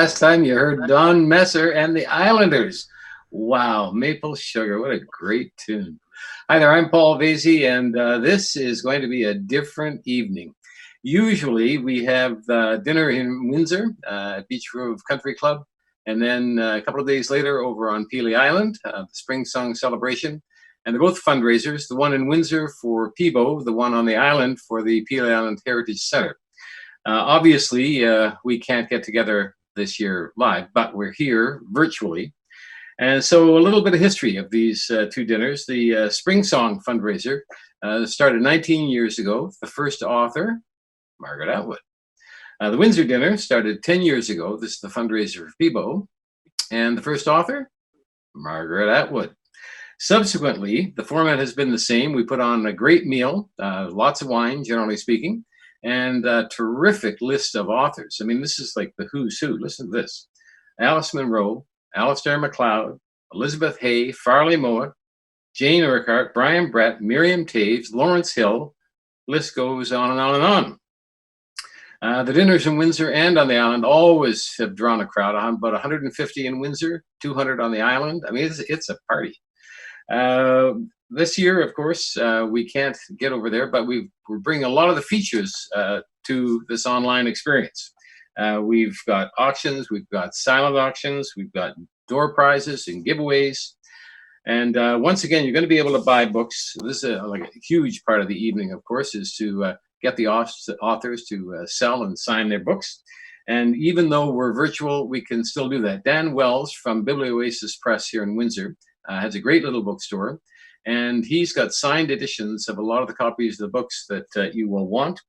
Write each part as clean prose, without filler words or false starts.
last time you heard Don Messer and the Islanders. Wow, Maple Sugar, what a great tune. Hi there, I'm Paul Vasey, and this is going to be a different evening. Usually we have dinner in Windsor at Beach Grove Country Club, and then a couple of days later over on Pelee Island, the Springsong celebration. And they're both fundraisers, the one in Windsor for PIBO, the one on the island for the Pelee Island Heritage Center. Obviously, we can't get together this year live, but we're here virtually. And so a little bit of history of these two dinners. The Springsong fundraiser started 19 years ago. The first author, Margaret Atwood. The Windsor dinner started 10 years ago. This is the fundraiser for PIBO. And the first author, Margaret Atwood. Subsequently, the format has been the same. We put on a great meal, lots of wine, generally speaking, and a terrific list of authors. I mean, this is like the who's who. Listen to this. Alice Munro, Alistair MacLeod, Elizabeth Hay, Farley Mowat, Jane Urquhart, Brian Brett, Miriam Taves, Lawrence Hill. List goes on and on and on. The dinners in Windsor and on the island always have drawn a crowd. About 150 in Windsor, 200 on the island. I mean, it's a party. This year, of course, we can't get over there, but we're bringing a lot of the features to this online experience. We've got auctions, we've got silent auctions, we've got door prizes and giveaways. And once again, you're going to be able to buy books. This is like a huge part of the evening, of course, is to get the authors to sell and sign their books. And even though we're virtual, we can still do that. Dan Wells from Biblioasis Press here in Windsor has a great little bookstore. And he's got signed editions of a lot of the copies of the books that you will want.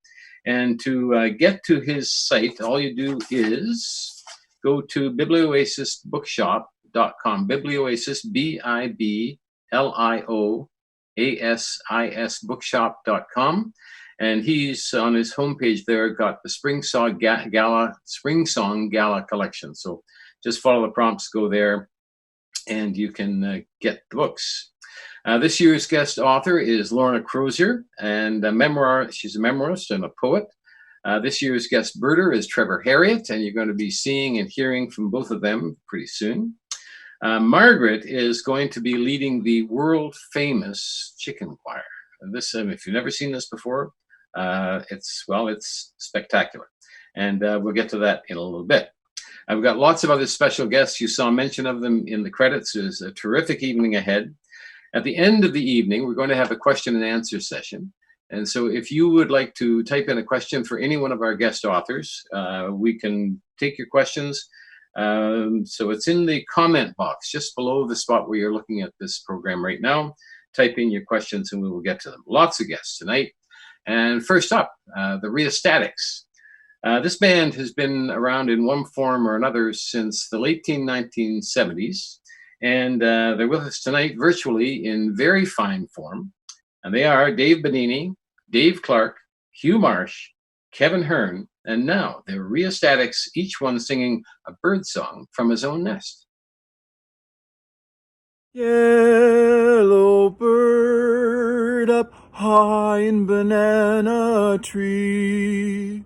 And to get to his site, all you do is go to biblioasisbookshop.com. Biblioasis, BIBLIOASIS bookshop.com. And he's on his homepage there got the Springsong Gala collection. So just follow the prompts, go there, and you can get the books. This year's guest author is Lorna Crozier, and she's a memoirist and a poet. This year's guest birder is Trevor Harriott, and you're going to be seeing and hearing from both of them pretty soon. Margaret is going to be leading the world-famous chicken choir. And this, if you've never seen this before, it's spectacular. And we'll get to that in a little bit. I've got lots of other special guests. You saw mention of them in the credits. There's a terrific evening ahead. At the end of the evening, we're going to have a question and answer session. And so if you would like to type in a question for any one of our guest authors, we can take your questions. So it's in the comment box just below the spot where you're looking at this program right now. Type in your questions and we will get to them. Lots of guests tonight. And first up, the Rheostatics. This band has been around in one form or another since the late 1970s. And they're with us tonight virtually in very fine form. And they are Dave Bonini, Dave Clark, Hugh Marsh, Kevin Hearn, and now they're Rheostatics, each one singing a bird song from his own nest. Yellow bird up high in banana tree.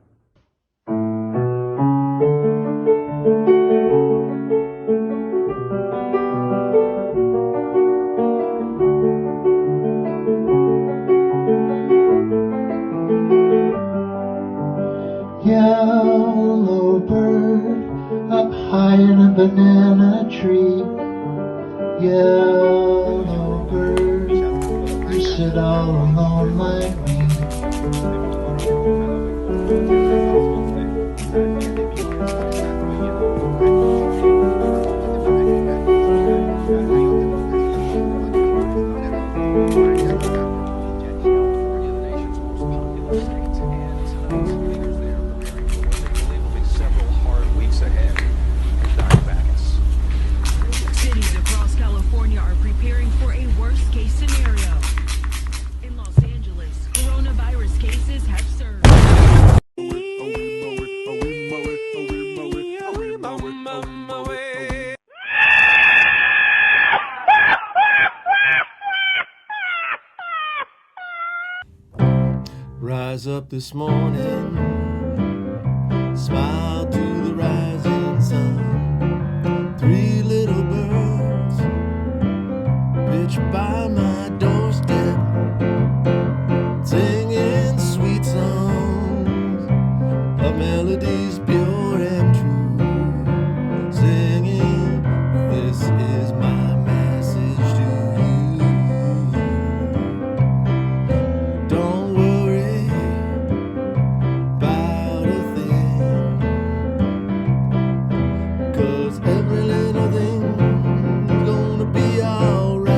Yellow bird up high in a banana tree. Yellow bird, you sit all alone like me. Cities across California are preparing for a worst-case scenario. In Los Angeles, coronavirus cases have surged. Rise up this morning, smile to the rising sun. perch by my doorstep, singing sweet songs of melodies pure and true, singing, this is my message to you. Don't worry about a thing, 'cause every little thing's gonna be alright.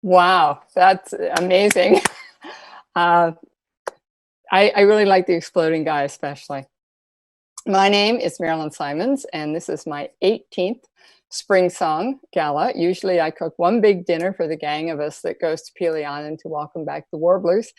Wow, that's amazing. Uh, I really like the Exploding Guy especially. My name is Marilyn Simons, and this is my 18th Springsong Gala. Usually I cook one big dinner for the gang of us that goes to Peely Island to welcome back the Warblers.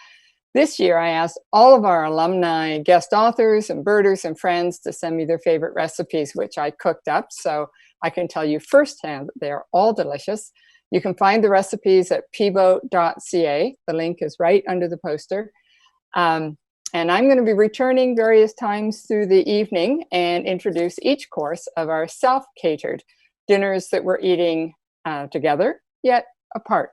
This year I asked all of our alumni guest authors and birders and friends to send me their favorite recipes, which I cooked up, so I can tell you firsthand that they're all delicious. You can find the recipes at PIBO.ca. The link is right under the poster. And I'm going to be returning various times through the evening and introduce each course of our self-catered dinners that we're eating together, yet apart.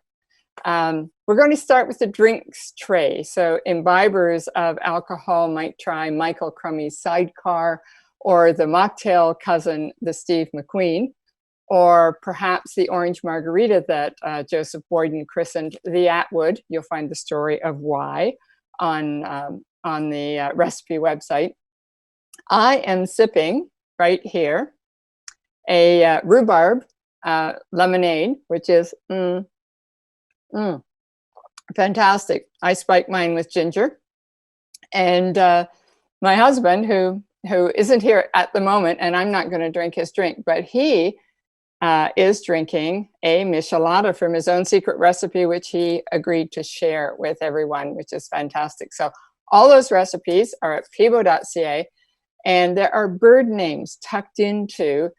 We're going to start with the drinks tray. So imbibers of alcohol might try Michael Crummey's Sidecar, or the mocktail cousin, the Steve McQueen, or perhaps the orange margarita that Joseph Boyden christened the Atwood. You'll find the story of why on the recipe website. I am sipping right here a rhubarb lemonade, which is fantastic. I spike mine with ginger. And my husband, who isn't here at the moment, and I'm not going to drink his drink, but he is drinking a michelada from his own secret recipe, which he agreed to share with everyone, which is fantastic. So all those recipes are at PIBO.ca, and there are bird names tucked into,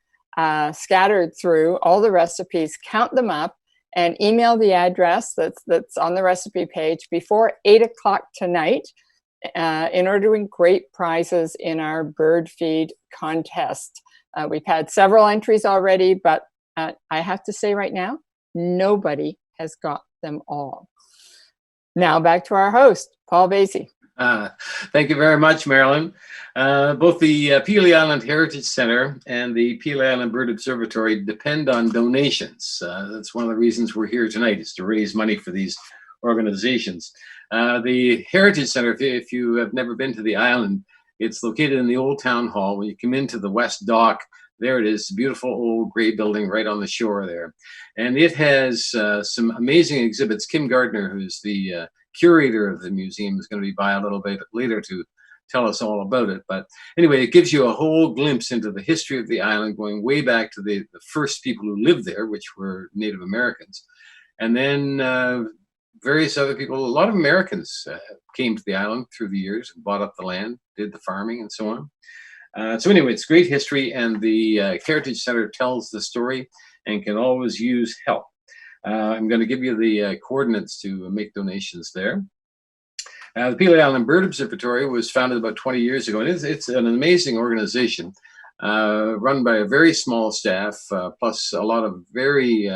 scattered through all the recipes. Count them up and email the address that's on the recipe page before 8 o'clock tonight in order to win great prizes in our bird feed contest. We've had several entries already, but I have to say right now, nobody has got them all. Now back to our host, Paul Vasey. Thank you very much, Marilyn. Both the Peely Island Heritage Center and the Peely Island Bird Observatory depend on donations. That's one of the reasons we're here tonight, is to raise money for these organizations. The Heritage Center, if you have never been to the island, it's located in the Old Town Hall. When you come into the West Dock, there it is, beautiful old gray building right on the shore there. And it has some amazing exhibits. Kim Gardner, who's the curator of the museum, is going to be by a little bit later to tell us all about it. But anyway, it gives you a whole glimpse into the history of the island, going way back to the first people who lived there, which were Native Americans. And then various other people, a lot of Americans came to the island through the years and bought up the land, did the farming and so on. So anyway, it's great history, and the Heritage Center tells the story and can always use help. I'm going to give you the coordinates to make donations there. The Peely Island Bird Observatory was founded about 20 years ago, and it's an amazing organization run by a very small staff, plus a lot of very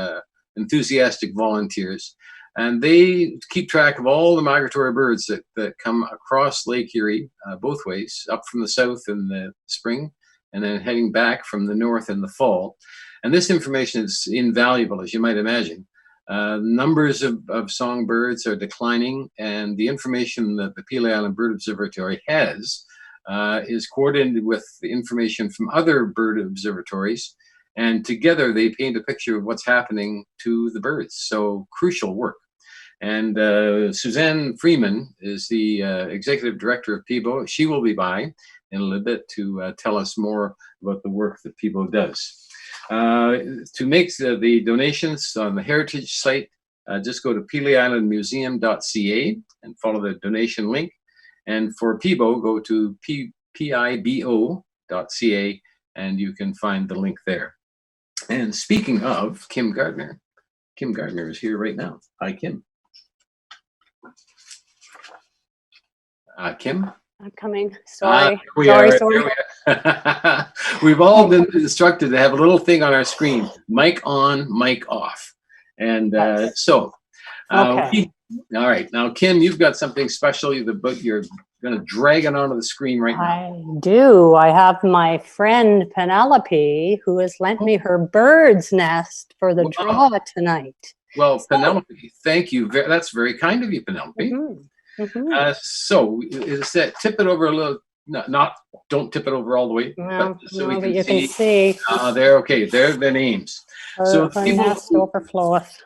enthusiastic volunteers. And they keep track of all the migratory birds that come across Lake Erie both ways, up from the south in the spring and then heading back from the north in the fall. And this information is invaluable, as you might imagine. Numbers of songbirds are declining, and the information that the Peely Island Bird Observatory has is coordinated with the information from other bird observatories, and together they paint a picture of what's happening to the birds. So crucial work. And Suzanne Freeman is the executive director of PIBO. She will be by in a little bit to tell us more about the work that PIBO does. To make the donations on the heritage site, just go to PeelyIslandMuseum.ca and follow the donation link. And for PIBO, go to PIBO.ca and you can find the link there. And speaking of Kim Gardner is here right now. Hi, Kim. Kim? I'm coming. Sorry. We Sorry, are. sorry. There we are. We've all been instructed to have a little thing on our screen, mic on, mic off. And Yes. all right. Now, Kim, you've got something special. You're going to drag it onto the screen right now. I do. I have my friend Penelope, who has lent me her bird's nest for the draw tonight. Well, Penelope, thank you. That's very kind of you, Penelope. Mm-hmm. Mm-hmm. So is that tip it over a little? Don't tip it over all the way. No, so but you can see. They're okay. They're the names. So Her nest overfloweth.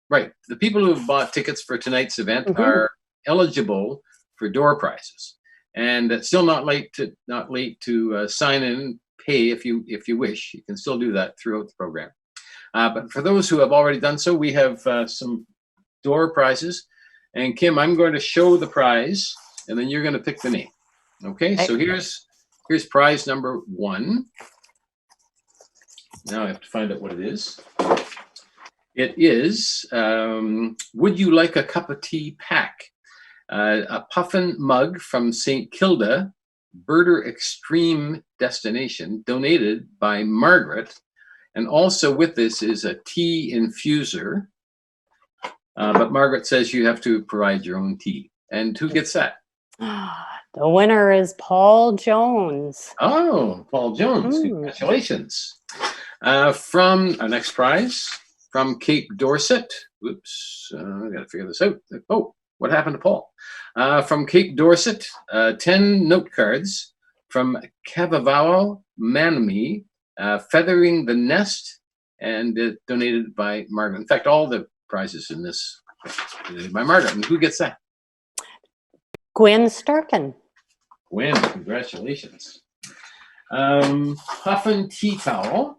Right. The people who have bought tickets for tonight's event are eligible for door prizes, and it's still not late to sign in and pay if you wish. You can still do that throughout the program. But for those who have already done so, we have some door prizes. And Kim, I'm going to show the prize, and then you're going to pick the name. Okay. So here's prize number 1. Now I have to find out what it is. It is, Would You Like a Cup of Tea pack? A puffin mug from St. Kilda, Birder Extreme Destination, donated by Margaret. And also with this is a tea infuser. But Margaret says you have to provide your own tea. And who gets that? The winner is Paul Jones. Oh, Paul Jones. Congratulations. From our next prize, from Cape Dorset. Oops, I got to figure this out. Oh, what happened to Paul? From Cape Dorset, 10 note cards from Kavavao Manami, Feathering the Nest, and donated by Margaret. In fact, all the prizes in this donated by Margaret. And who gets that? Gwen Sturkin. Gwen, congratulations. Puffin Tea Towel.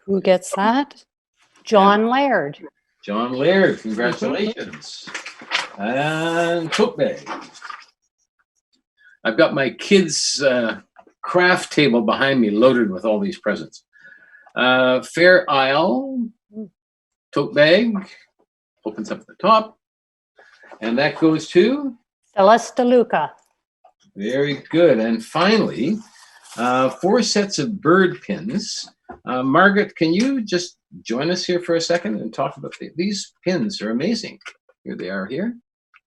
Who gets that? John Laird. John Laird, congratulations. And tote bag. I've got my kids' craft table behind me loaded with all these presents. Fair Isle tote bag opens up at the top, and that goes to Phyllis DeLuca. Very good. And finally, 4 sets of bird pins. Margaret, can you just join us here for a second and talk about these pins? Are amazing. Here they are here.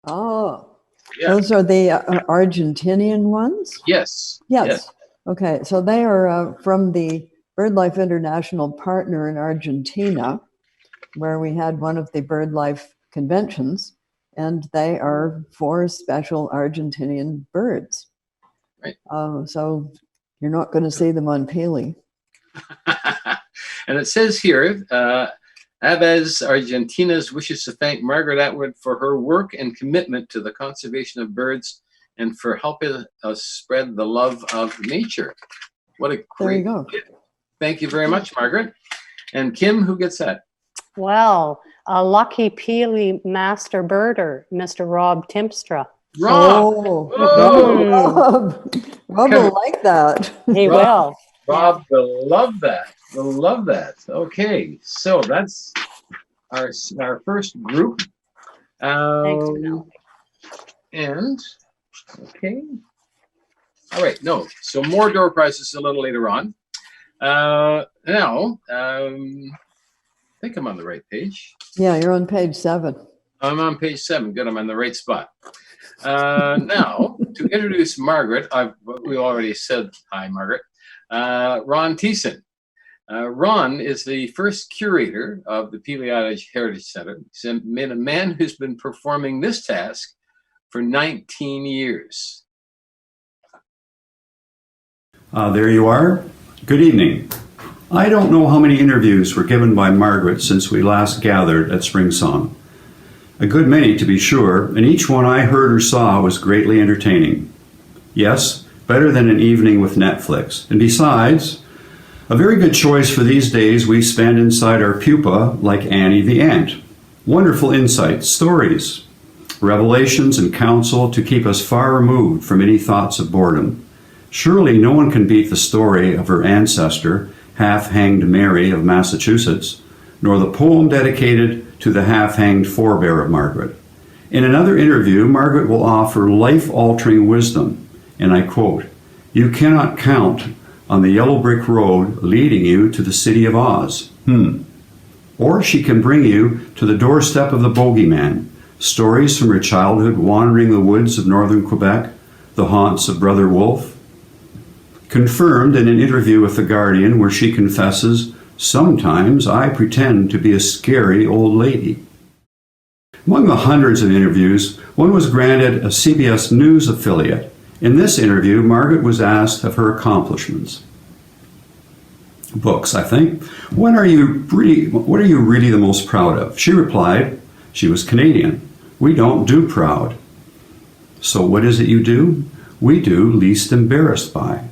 Oh, Yeah. those are the Argentinian ones? Yes. Yes. Okay, so they are from the BirdLife International partner in Argentina, where we had one of the BirdLife conventions, and they are 4 special Argentinian birds. Right. So you're not going to see them on Paley. And it says here, Aves Argentinas wishes to thank Margaret Atwood for her work and commitment to the conservation of birds and for helping us spread the love of nature. What a great There you go. gift. Thank you very much, Margaret. And Kim, who gets that? Well, a lucky Peely master birder, Mr. Rob Timpstra. Rob. Rob will like that. He will. Rob will love that. Will love that. Okay, so that's our first group. Thanks, Penelope. And okay, all right. No, so more door prizes a little later on. Now, I think I'm on the right page. Yeah, you're on page 7. I'm on page 7. Good, I'm on the right spot. Now, to introduce Margaret, we already said hi, Margaret. Ron Thiessen. Ron is the first curator of the Peleatic Heritage Center. He's a man who's been performing this task for 19 years. There you are. Good evening. I don't know how many interviews were given by Margaret since we last gathered at Springsong. A good many, to be sure, and each one I heard or saw was greatly entertaining. Yes, better than an evening with Netflix. And besides, a very good choice for these days we spend inside our pupa like Annie the Ant. Wonderful insights, stories, revelations, and counsel to keep us far removed from any thoughts of boredom. Surely no one can beat the story of her ancestor, half-hanged Mary of Massachusetts, nor the poem dedicated to the half-hanged forebear of Margaret. In another interview, Margaret will offer life-altering wisdom, and I quote, "You cannot count on the yellow brick road leading you to the city of Oz. Or she can bring you to the doorstep of the bogeyman, stories from her childhood wandering the woods of northern Quebec, the haunts of Brother Wolf." Confirmed in an interview with The Guardian where she confesses, "Sometimes I pretend to be a scary old lady." Among the hundreds of interviews, one was granted a CBS News affiliate. In this interview, Margaret was asked of her accomplishments. Books, I think. What are you really the most proud of? She replied, she was Canadian. "We don't do proud." So what is it you do? We do least embarrassed by.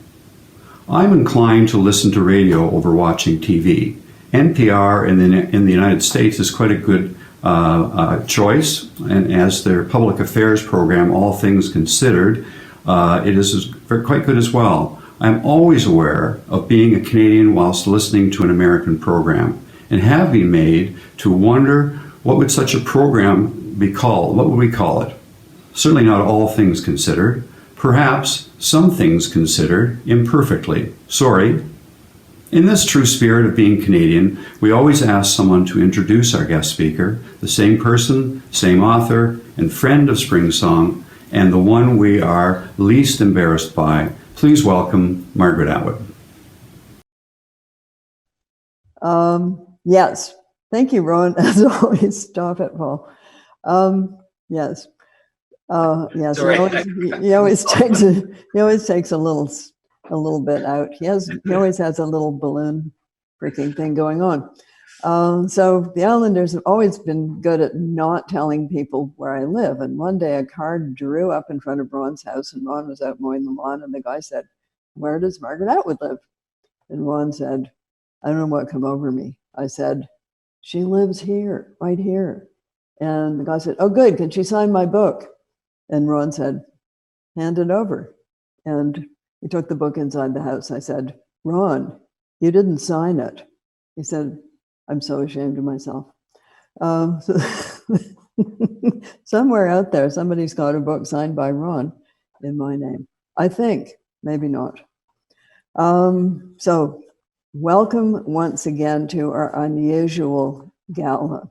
I'm inclined to listen to radio over watching TV. NPR in the United States is quite a good choice, and as their public affairs program, All Things Considered, it is quite good as well. I'm always aware of being a Canadian whilst listening to an American program, and have been made to wonder what would such a program be called? What would we call it? Certainly not All Things Considered. Perhaps Some Things Considered, imperfectly. Sorry. In this true spirit of being Canadian, we always ask someone to introduce our guest speaker, the same person, same author, and friend of Springsong, and the one we are least embarrassed by. Please welcome Margaret Atwood. Yes. Thank you, Ron. As always, stop it, Paul. Yes. Yes. He always takes a little bit out. He always has a little balloon freaking thing going on. So the Islanders have always been good at not telling people where I live. And one day a car drew up in front of Ron's house, and Ron was out mowing the lawn, and the guy said, "Where does Margaret Atwood live?" And Ron said, "I don't know what come over me." I said, "She lives here, right here." And the guy said, "Oh, good. Can she sign my book?" And Ron said, "Hand it over." And he took the book inside the house. I said, "Ron, you didn't sign it." He said, "I'm so ashamed of myself." Somewhere out there, somebody's got a book signed by Ron in my name. I think, maybe not. So welcome once again to our unusual gala.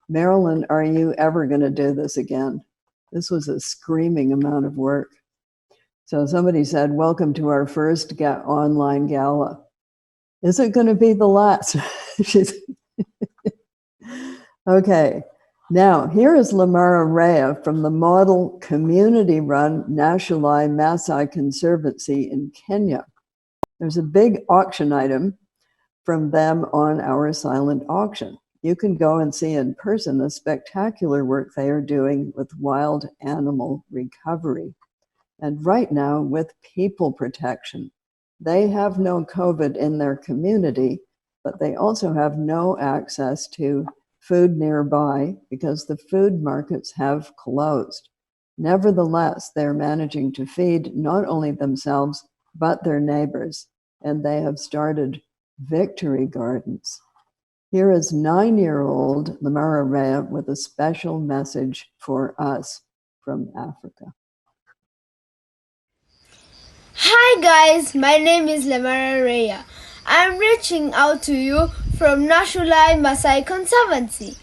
Marilyn, are you ever going to do this again? This was a screaming amount of work. So somebody said, "Welcome to our first online gala." Is it going to be the last? Okay. Now, here is Lamara Rea from the model community-run Nationalai Maasai Conservancy in Kenya. There's a big auction item from them on our silent auction. You can go and see in person the spectacular work they are doing with wild animal recovery. And right now, with people protection. They have no COVID in their community, but they also have no access to food nearby because the food markets have closed. Nevertheless, they're managing to feed not only themselves, but their neighbors, and they have started victory gardens. Here is 9-year-old Lamara Rea with a special message for us from Africa. Hi guys, my name is Lamara Rea. I'm reaching out to you from Nationalai Maasai Conservancy.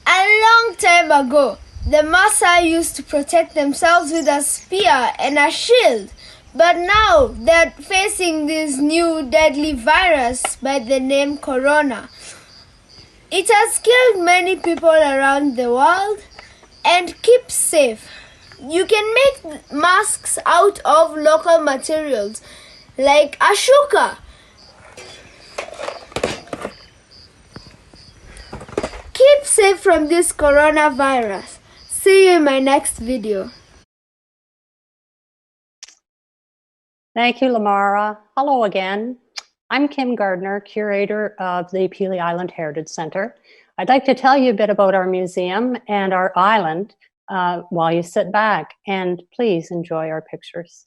A long time ago, the Maasai used to protect themselves with a spear and a shield. But now they're facing this new deadly virus by the name Corona. It has killed many people around the world. And keep safe. You can make masks out of local materials like ashoka. Keep safe from this coronavirus. See you in my next video. Thank you, Lamara. Hello again. I'm Kim Gardner, curator of the Pelee Island Heritage Center. I'd like to tell you a bit about our museum and our island while you sit back, and please enjoy our pictures.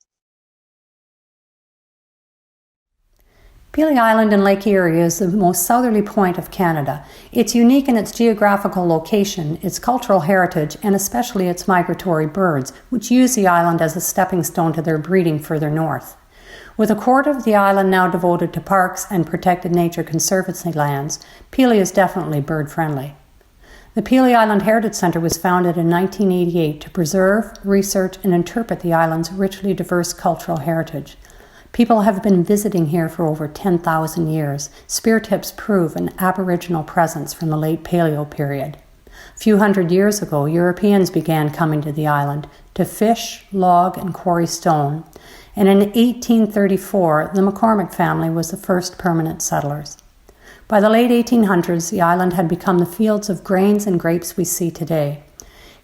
Peely Island in Lake Erie is the most southerly point of Canada. It's unique in its geographical location, its cultural heritage, and especially its migratory birds, which use the island as a stepping stone to their breeding further north. With a quarter of the island now devoted to parks and protected nature conservancy lands, Peely is definitely bird-friendly. The Peely Island Heritage Centre was founded in 1988 to preserve, research, and interpret the island's richly diverse cultural heritage. People have been visiting here for over 10,000 years. Spear tips prove an Aboriginal presence from the late Paleo period. A few hundred years ago, Europeans began coming to the island to fish, log, and quarry stone. And in 1834, the McCormick family was the first permanent settlers. By the late 1800s, the island had become the fields of grains and grapes we see today.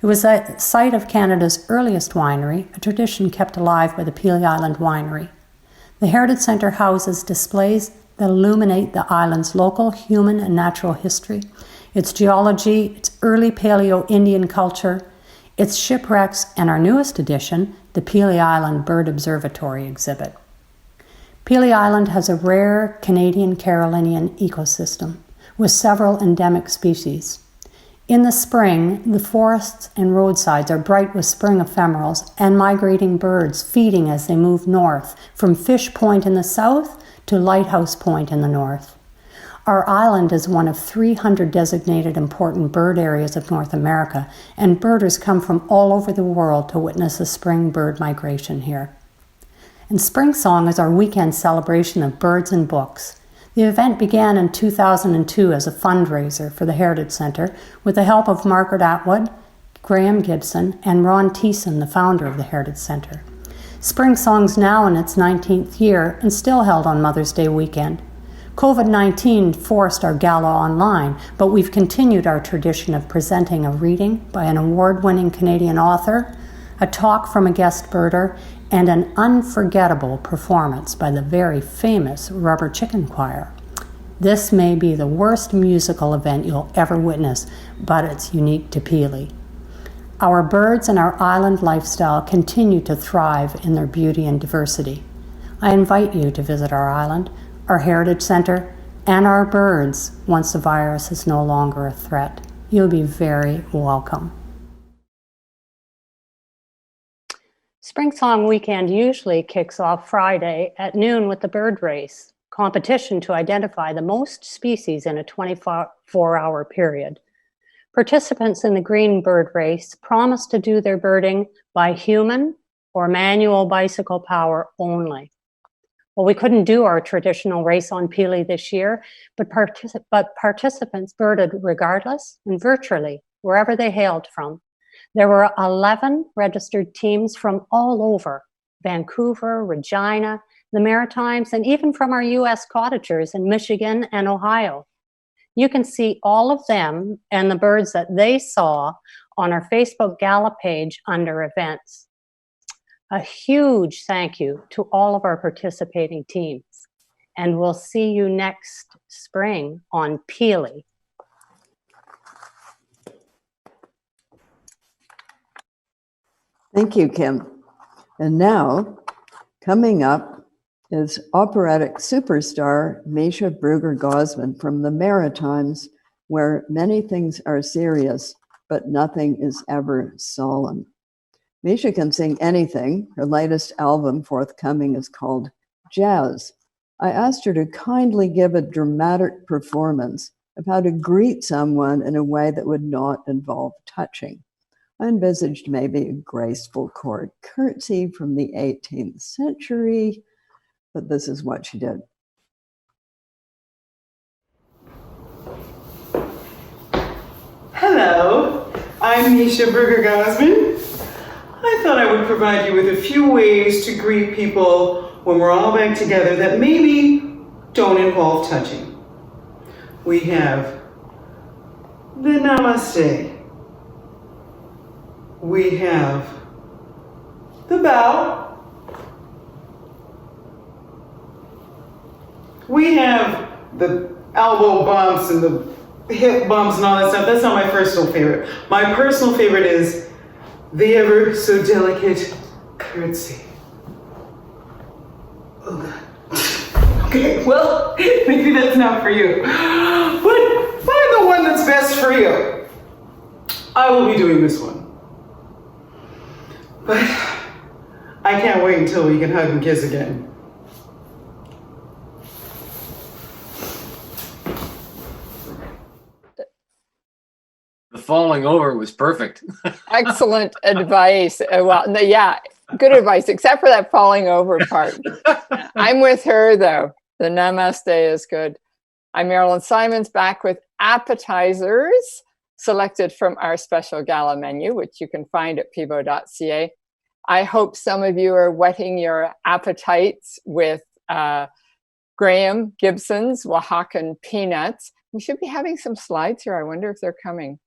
It was the site of Canada's earliest winery, a tradition kept alive by the Peely Island Winery. The Heritage Centre houses displays that illuminate the island's local human and natural history, its geology, its early Paleo-Indian culture, its shipwrecks, and our newest addition, the Peely Island Bird Observatory exhibit. Peely Island has a rare Canadian Carolinian ecosystem with several endemic species. In the spring, the forests and roadsides are bright with spring ephemerals and migrating birds feeding as they move north from Fish Point in the south to Lighthouse Point in the north. Our island is one of 300 designated important bird areas of North America, and birders come from all over the world to witness the spring bird migration here. And Springsong is our weekend celebration of birds and books. The event began in 2002 as a fundraiser for the Heritage Centre with the help of Margaret Atwood, Graham Gibson, and Ron Thiessen, the founder of the Heritage Centre. Springsong's now in its 19th year and still held on Mother's Day weekend. COVID-19 forced our gala online, but we've continued our tradition of presenting a reading by an award-winning Canadian author, a talk from a guest birder, and an unforgettable performance by the very famous Rubber Chicken Choir. This may be the worst musical event you'll ever witness, but it's unique to Peely. Our birds and our island lifestyle continue to thrive in their beauty and diversity. I invite you to visit our island, our Heritage Centre, and our birds once the virus is no longer a threat. You'll be very welcome. Springsong weekend usually kicks off Friday at noon with the bird race, competition to identify the most species in a 24-hour period. Participants in the green bird race promise to do their birding by human or manual bicycle power only. Well, we couldn't do our traditional race on Peely this year, but participants birded regardless and virtually, wherever they hailed from. There were 11 registered teams from all over, Vancouver, Regina, the Maritimes, and even from our U.S. cottagers in Michigan and Ohio. You can see all of them and the birds that they saw on our Facebook Gala page under events. A huge thank you to all of our participating teams, and we'll see you next spring on Peely. Thank you, Kim. And now, coming up is operatic superstar Misha Brugger-Gosman from the Maritimes, where many things are serious, but nothing is ever solemn. Misha can sing anything. Her latest album, forthcoming, is called Jazz. I asked her to kindly give a dramatic performance of how to greet someone in a way that would not involve touching. I envisaged maybe a graceful court curtsy from the 18th century, but this is what she did. Hello, I'm Misha Brugger-Gosman. I thought I would provide you with a few ways to greet people when we're all back together that maybe don't involve touching. We have the namaste. We have the bow. We have the elbow bumps and the hip bumps and all that stuff. That's not my personal favorite. My personal favorite is the ever so delicate curtsy. Oh God. Okay, well, maybe that's not for you. But find the one that's best for you. I will be doing this one. But I can't wait until we can hug and kiss again. The falling over was perfect. Excellent advice. Yeah, good advice, except for that falling over part. I'm with her, though. The namaste is good. I'm Marilyn Simons, back with appetizers selected from our special gala menu, which you can find at PIBO.ca. I hope some of you are whetting your appetites with Graham Gibson's Oaxacan peanuts. We should be having some slides here. I wonder if they're coming.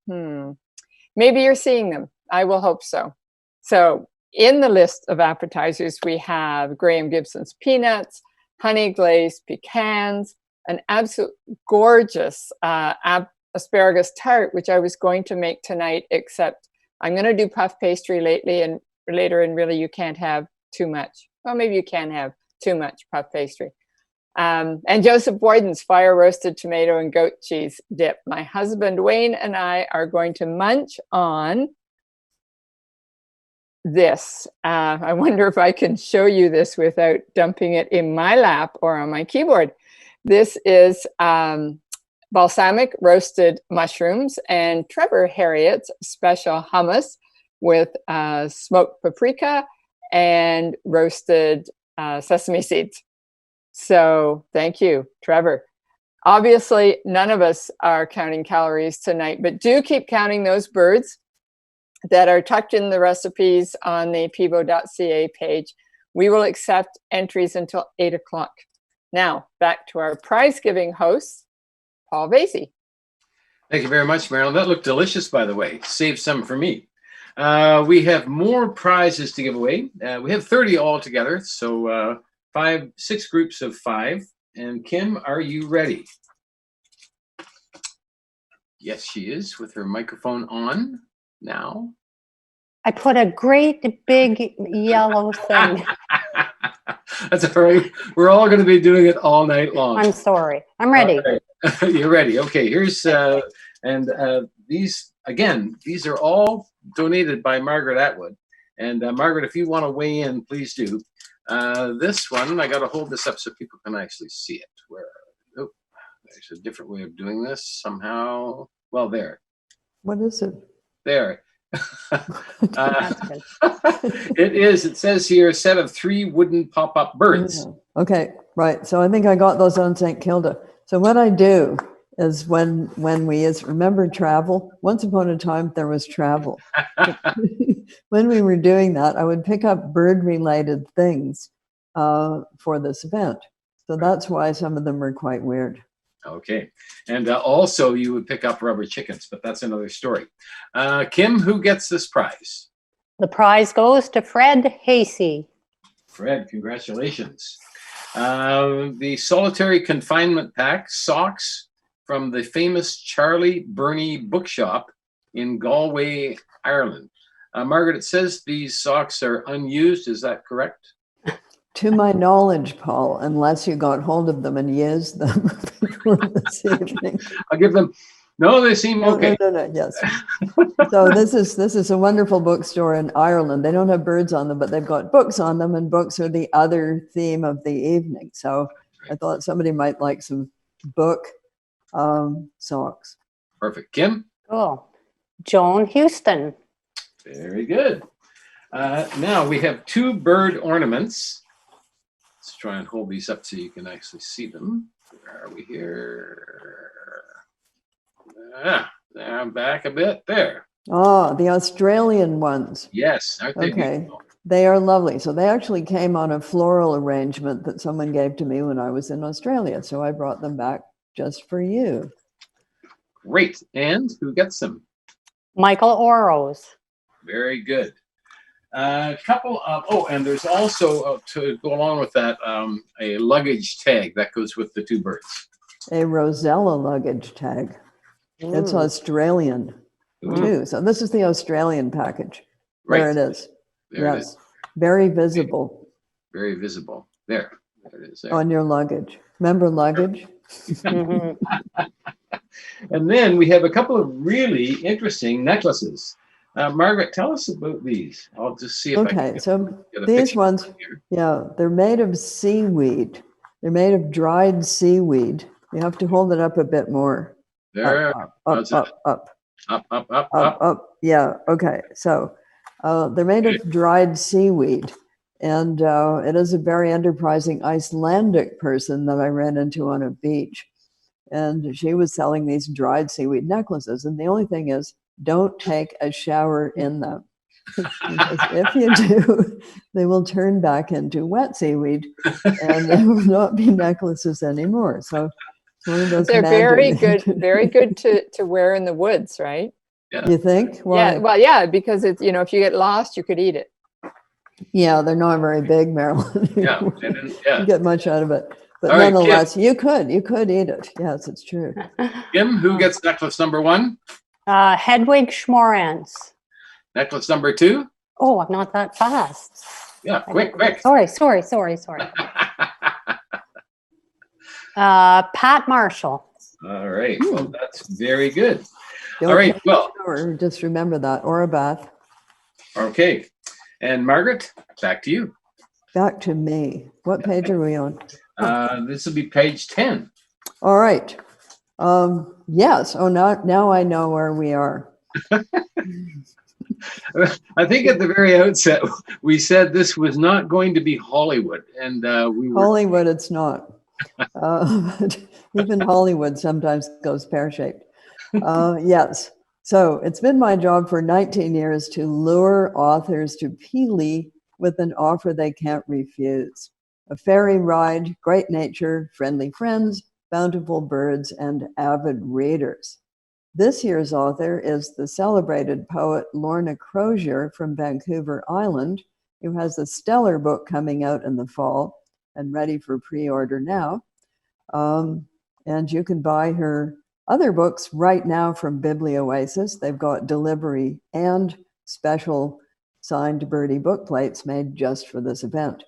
Maybe you're seeing them. I will hope so. So in the list of appetizers, we have Graham Gibson's peanuts, honey glazed pecans, an absolute gorgeous asparagus tart, which I was going to make tonight, except I'm going to do puff pastry later, and really you can't have too much. Well, maybe you can have too much puff pastry. And Joseph Boyden's fire roasted tomato and goat cheese dip. My husband Wayne and I are going to munch on this. I wonder if I can show you this without dumping it in my lap or on my keyboard. This is balsamic roasted mushrooms and Trevor Harriet's special hummus with smoked paprika and roasted sesame seeds. So thank you, Trevor. Obviously, none of us are counting calories tonight, but do keep counting those birds that are tucked in the recipes on the PIBO.ca page. We will accept entries until 8 o'clock. Now, back to our prize-giving host, Paul Vasey. Thank you very much, Marilyn. That looked delicious, by the way. Save some for me. We have more prizes to give away. We have 30 altogether, so 6 groups of 5. And Kim, are you ready? Yes, she is, with her microphone on now. I put a great big yellow thing. That's all right. We're all going to be doing it all night long. I'm sorry. I'm ready. Right. You're ready. Okay, here's, these are all donated by Margaret Atwood. And Margaret, if you want to weigh in, please do. This one, I got to hold this up so people can actually see it. There's a different way of doing this somehow. Well, there. What is it? There. It says here, a set of 3 wooden pop-up birds. Yeah. Okay, right. So I think I got those on St. Kilda. So what I do is when we remember travel, once upon a time there was travel. When we were doing that, I would pick up bird-related things for this event. So that's why some of them are quite weird. Okay. And also you would pick up rubber chickens, but that's another story. Kim, who gets this prize? The prize goes to Fred Hasey. Fred, congratulations. The solitary confinement pack socks from the famous Charlie Burney bookshop in Galway, Ireland. Margaret, it says these socks are unused. Is that correct? To my knowledge, Paul, unless you got hold of them and used them for this evening. I'll give them. No, they seem okay. No, yes. So this is a wonderful bookstore in Ireland. They don't have birds on them, but they've got books on them, and books are the other theme of the evening. So I thought somebody might like some book socks. Perfect. Kim? Cool. Joan Houston. Very good. Now we have 2 bird ornaments. Let's try and hold these up so you can actually see them. Where are we here? I'm back a bit there. Oh, the Australian ones. Yes. Aren't they okay. beautiful? They are lovely. So they actually came on a floral arrangement that someone gave to me when I was in Australia. So I brought them back just for you. Great. And who gets them? Michael Oros. Very good. A couple of, and there's also, to go along with that, a luggage tag that goes with the 2 birds. A Rosella luggage tag. It's Australian too. So this is the Australian package. Right. There it is. There it yes. is. Very visible. Very visible. There it is. There. On your luggage. Remember luggage? Mhm. And then we have a couple of really interesting necklaces. Margaret, tell us about these. I'll just see if I can Okay, so get a these picture ones, here. yeah, they're made of seaweed. They're made of dried seaweed. You have to hold it up a bit more. There, Up, how's that? up. Up, up, up, Up, up. up. Yeah. Okay. So they're made of dried seaweed. And it is a very enterprising Icelandic person that I ran into on a beach. And she was selling these dried seaweed necklaces. And the only thing is, don't take a shower in them. Because if you do, they will turn back into wet seaweed and they will not be necklaces anymore. So it's one of those They're magic. very good to wear in the woods, right? Yeah. You think? Why? Yeah, well, yeah, because it's, you know, if you get lost, you could eat it. Yeah, they're not very big, Marilyn. Yeah, You they didn't- yeah. get much out of it. But All right, nonetheless, you could eat it. Yes, it's true. Kim, who gets necklace number 1? Hedwig Schmorans. Necklace number 2? Oh, I'm not that fast. Yeah, quick. Sorry. Pat Marshall. All right. Well, that's very good. Don't All right. take a Well, shower, just remember that, or a bath. okay. And Margaret, back to you. Back to me. What page are we on? This will be page 10. All right. Yes. Oh, now I know where we are. I think at the very outset, we said this was not going to be Hollywood. And we were. Hollywood, it's not. But even Hollywood sometimes goes pear-shaped. Yes. So it's been my job for 19 years to lure authors to Pili with an offer they can't refuse. A ferry ride, great nature, friendly friends, bountiful birds, and avid readers. This year's author is the celebrated poet Lorna Crozier from Vancouver Island, who has a stellar book coming out in the fall and ready for pre-order now. And you can buy her other books right now from Biblioasis. They've got delivery and special signed Birdie book plates made just for this event.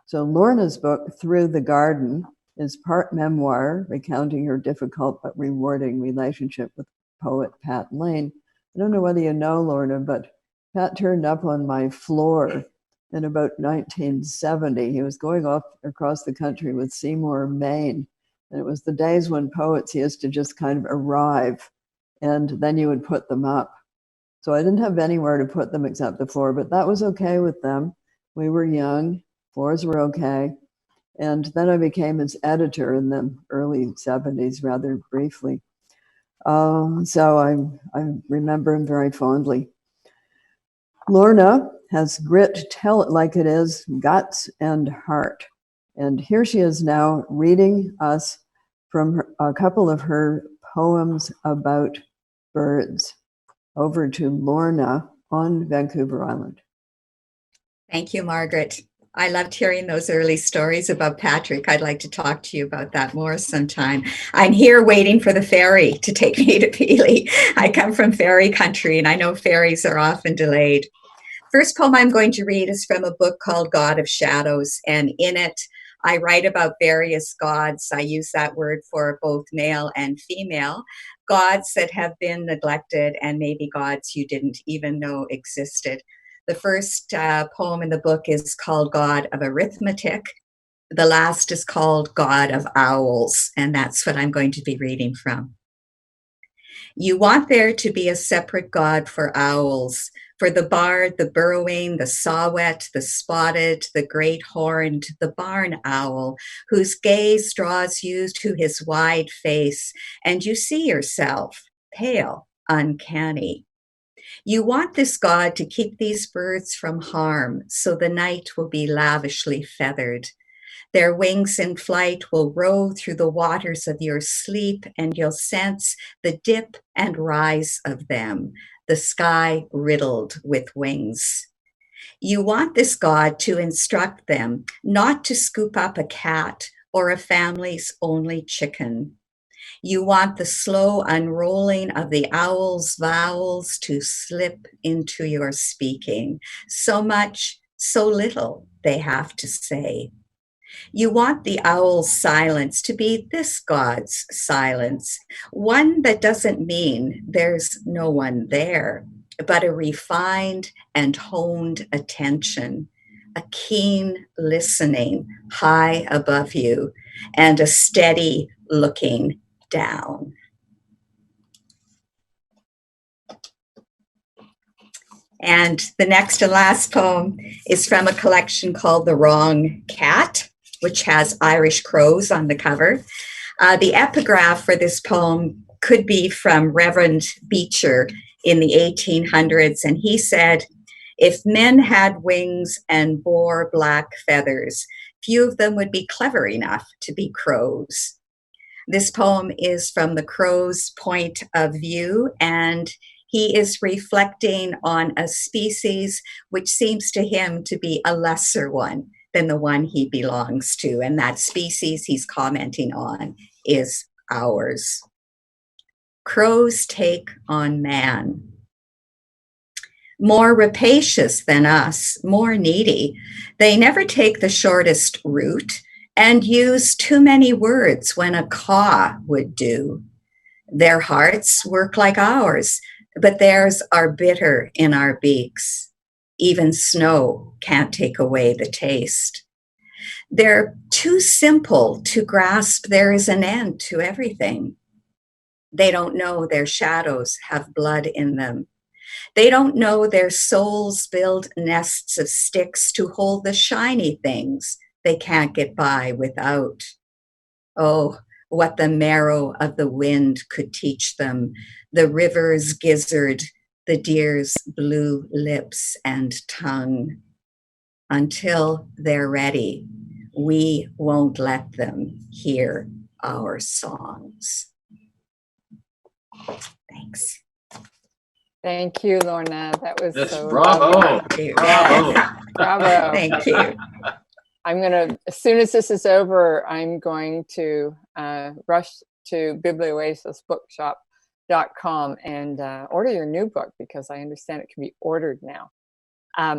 So Lorna's book, Through the Garden, is part memoir, recounting her difficult but rewarding relationship with poet Pat Lane. I don't know whether you know Lorna, but Pat turned up on my floor in about 1970. He was going off across the country with Seymour, Maine. And it was the days when poets used to just kind of arrive and then you would put them up. So I didn't have anywhere to put them except the floor, but that was okay with them. We were young, floors were okay. And then I became his editor in the early 70s, rather briefly. So I remember him very fondly. Lorna has grit, tell it like it is, guts and heart. And here she is now reading us from a couple of her poems about birds. Over to Lorna on Vancouver Island. Thank you, Margaret. I loved hearing those early stories about Patrick. I'd like to talk to you about that more sometime. I'm here waiting for the ferry to take me to Pili. I come from ferry country and I know ferries are often delayed. First poem I'm going to read is from a book called God of Shadows, and in it I write about various gods. I use that word for both male and female, gods that have been neglected and maybe gods you didn't even know existed. The first poem in the book is called God of Arithmetic. The last is called God of Owls, and that's what I'm going to be reading from. You want there to be a separate God for owls, for the bard, the burrowing, the saw-whet, the spotted, the great horned, the barn owl, whose gaze draws you to his wide face, and you see yourself, pale, uncanny. You want this God to keep these birds from harm, so the night will be lavishly feathered. Their wings in flight will row through the waters of your sleep, and you'll sense the dip and rise of them, the sky riddled with wings. You want this God to instruct them not to scoop up a cat or a family's only chicken. You want the slow unrolling of the owl's vowels to slip into your speaking. So much, so little they have to say. You want the owl's silence to be this God's silence, one that doesn't mean there's no one there, but a refined and honed attention, a keen listening high above you, and a steady looking down. And the next to last poem is from a collection called The Wrong Cat, which has Irish crows on the cover. The epigraph for this poem could be from Reverend Beecher in the 1800s, and he said, "If men had wings and bore black feathers, few of them would be clever enough to be crows." This poem is from the crow's point of view, and he is reflecting on a species which seems to him to be a lesser one than the one he belongs to. And that species he's commenting on is ours. Crows take on man. More rapacious than us, more needy. They never take the shortest route and use too many words when a caw would do. Their hearts work like ours, but theirs are bitter in our beaks. Even snow can't take away the taste. They're too simple to grasp there is an end to everything. They don't know their shadows have blood in them. They don't know their souls build nests of sticks to hold the shiny things they can't get by without. Oh, what the marrow of the wind could teach them, the river's gizzard, the deer's blue lips and tongue. Until they're ready, we won't let them hear our songs. Thanks. Thank you, Lorna. That was so bravo. lovely. Bravo. Bravo. Thank you. I'm going to, as soon as this is over, I'm going to rush to biblioasisbookshop.com and order your new book, because I understand it can be ordered now.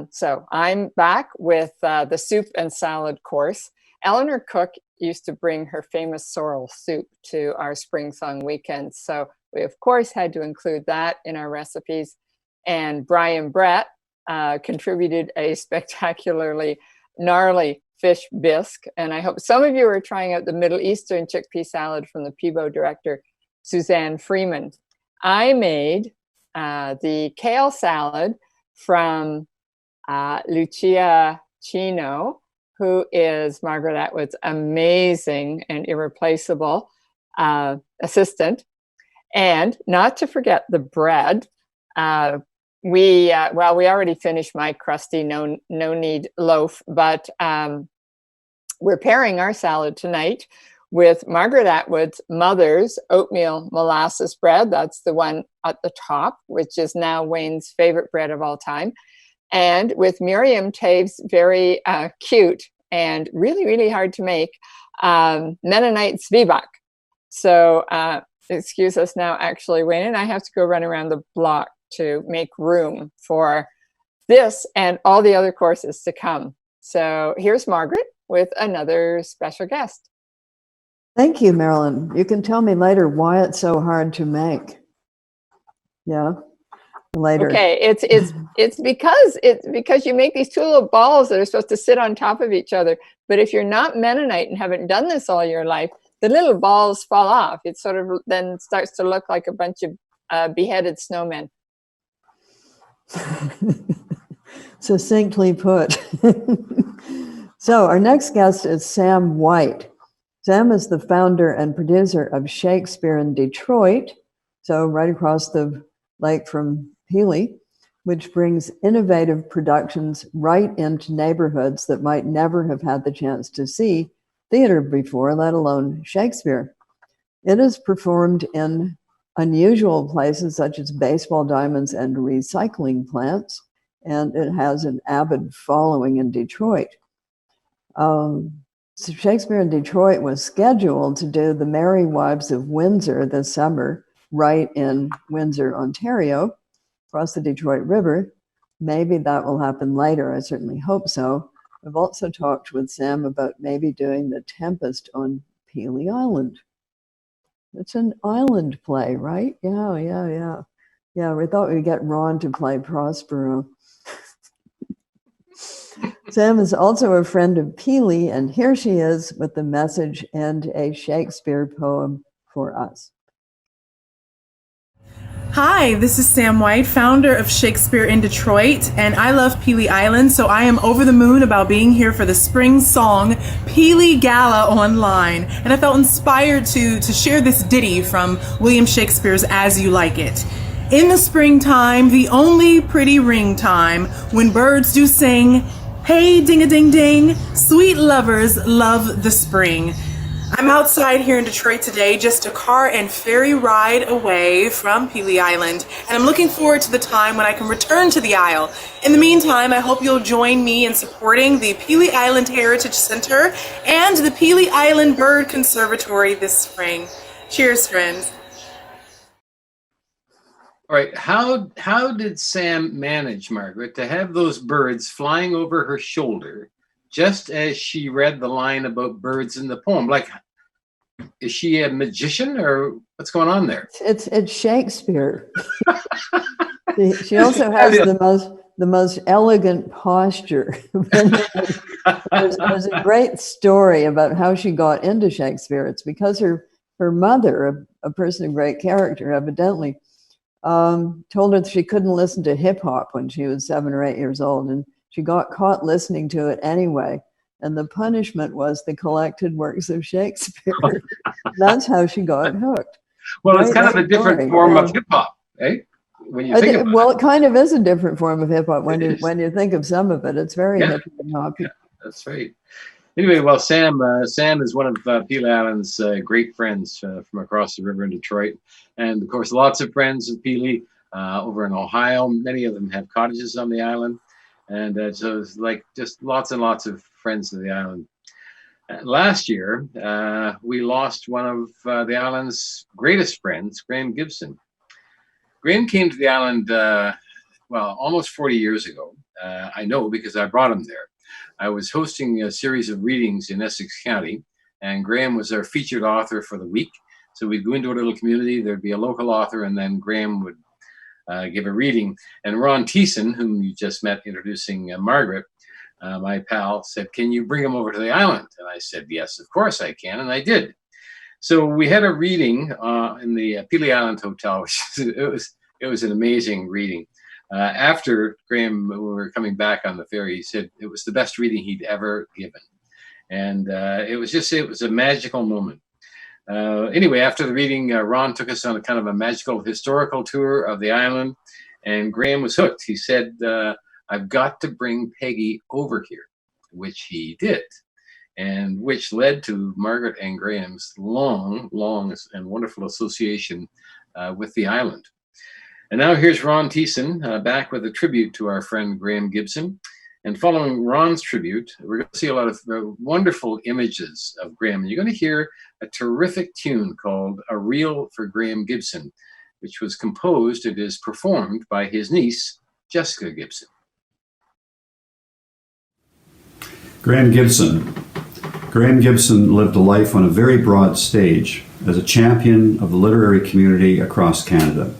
So I'm back with the soup and salad course. Eleanor Cook used to bring her famous sorrel soup to our Springsong weekends. So we, of course, had to include that in our recipes. And Brian Brett contributed a spectacularly gnarly fish bisque. And I hope some of you are trying out the Middle Eastern chickpea salad from the PIBO director, Suzanne Freeman. I made the kale salad from Lucia Chino, who is Margaret Atwood's amazing and irreplaceable assistant. And not to forget the bread. We already finished my crusty no need loaf, but we're pairing our salad tonight with Margaret Atwood's mother's oatmeal molasses bread. That's the one at the top, which is now Wayne's favorite bread of all time. And with Miriam Tave's very cute and really, really hard to make Mennonite Zwieback. So excuse us now, actually, Wayne and I have to go run around the block to make room for this and all the other courses to come. So here's Margaret with another special guest. Thank you, Marilyn. You can tell me later why it's so hard to make. Yeah, later. Okay, it's because you make these two little balls that are supposed to sit on top of each other. But if you're not Mennonite and haven't done this all your life, the little balls fall off. It sort of then starts to look like a bunch of beheaded snowmen. Succinctly put. So our next guest is Sam White. Sam is the founder and producer of Shakespeare in Detroit, so right across the lake from Healy, which brings innovative productions right into neighborhoods that might never have had the chance to see theater before, let alone Shakespeare. It is performed in unusual places such as baseball diamonds and recycling plants, and it has an avid following in Detroit. So Shakespeare in Detroit was scheduled to do The Merry Wives of Windsor this summer, right in Windsor, Ontario, across the Detroit River. Maybe that will happen later. I certainly hope so. I've also talked with Sam about maybe doing The Tempest on Pelee Island. It's an island play, right? Yeah. Yeah, we thought we'd get Ron to play Prospero. Sam is also a friend of Pelee, and here she is with the message and a Shakespeare poem for us. Hi, this is Sam White, founder of Shakespeare in Detroit, and I love Pelee Island, so I am over the moon about being here for the Springsong Pelee Gala online. And I felt inspired to share this ditty from William Shakespeare's As You Like It. In the springtime, the only pretty ring time, when birds do sing, hey ding-a-ding-ding, sweet lovers love the spring. I'm outside here in Detroit today, just a car and ferry ride away from Pelee Island, and I'm looking forward to the time when I can return to the Isle. In the meantime, I hope you'll join me in supporting the Pelee Island Heritage Center and the Pelee Island Bird Conservatory this spring. Cheers, friends. All right, how did Sam manage, Margaret, to have those birds flying over her shoulder just as she read the line about birds in the poem? Like, is she a magician or what's going on there? It's Shakespeare. She also has the most elegant posture. There's a great story about how she got into Shakespeare. It's because her mother, a person of great character, evidently, told her that she couldn't listen to hip hop when she was 7 or 8 years old, and she got caught listening to it anyway. And the punishment was the collected works of Shakespeare. That's how she got hooked. Well, it's kind of a different form of hip hop, eh? When you think about well, it kind of is a different form of hip hop when you think of some of it. It's very hip hop. Yeah, that's right. Anyway, well, Sam is one of Pelee Island's great friends from across the river in Detroit, and of course, lots of friends of Pelee over in Ohio. Many of them have cottages on the island, and so it's like just lots and lots of friends of the island. Last year, we lost one of the island's greatest friends, Graham Gibson. Graham came to the island, almost 40 years ago. I know because I brought him there. I was hosting a series of readings in Essex County, and Graham was our featured author for the week. So we'd go into a little community, there'd be a local author, and then Graham would give a reading. And Ron Thiessen, whom you just met introducing Margaret, my pal, said, "Can you bring him over to the island?" And I said, "Yes, of course I can," and I did. So we had a reading in the Pelee Island Hotel. It was an amazing reading. After Graham, when we were coming back on the ferry, he said it was the best reading he'd ever given. And it was a magical moment. Anyway, after the reading, Ron took us on a kind of a magical historical tour of the island, and Graham was hooked. He said, "I've got to bring Peggy over here," which he did, and which led to Margaret and Graham's long and wonderful association with the island. And now here's Ron Thiessen back with a tribute to our friend Graham Gibson. And following Ron's tribute, we're going to see a lot of wonderful images of Graham. And you're going to hear a terrific tune called "A Reel for Graham Gibson," which was composed and is performed by his niece, Jessica Gibson. Graham Gibson. Graham Gibson lived a life on a very broad stage as a champion of the literary community across Canada.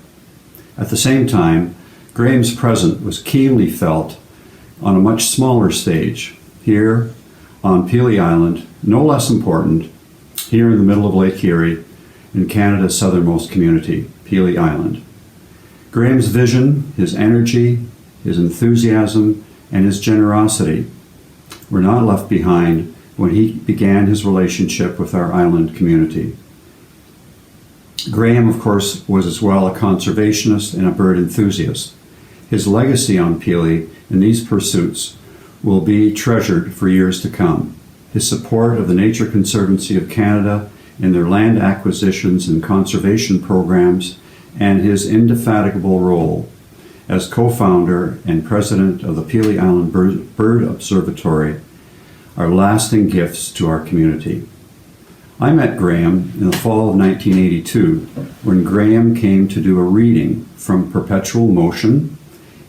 At the same time, Graham's presence was keenly felt on a much smaller stage, here on Pelee Island, no less important, here in the middle of Lake Erie, in Canada's southernmost community, Pelee Island. Graham's vision, his energy, his enthusiasm, and his generosity were not left behind when he began his relationship with our island community. Graham, of course, was as well a conservationist and a bird enthusiast. His legacy on Pelee in these pursuits will be treasured for years to come. His support of the Nature Conservancy of Canada in their land acquisitions and conservation programs, and his indefatigable role as co-founder and president of the Pelee Island Bird Observatory are lasting gifts to our community. I met Graham in the fall of 1982 when Graham came to do a reading from Perpetual Motion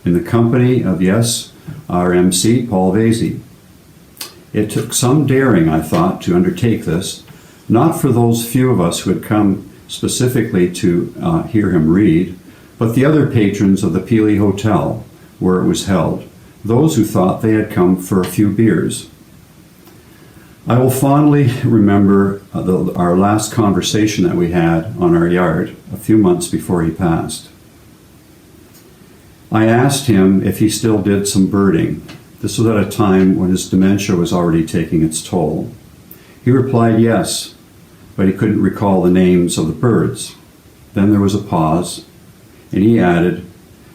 in the company of, yes, our MC, Paul Vasey. It took some daring, I thought, to undertake this, not for those few of us who had come specifically to hear him read, but the other patrons of the Peely Hotel, where it was held, those who thought they had come for a few beers. I will fondly remember our last conversation that we had on our yard a few months before he passed. I asked him if he still did some birding. This was at a time when his dementia was already taking its toll. He replied yes, but he couldn't recall the names of the birds. Then there was a pause, and he added,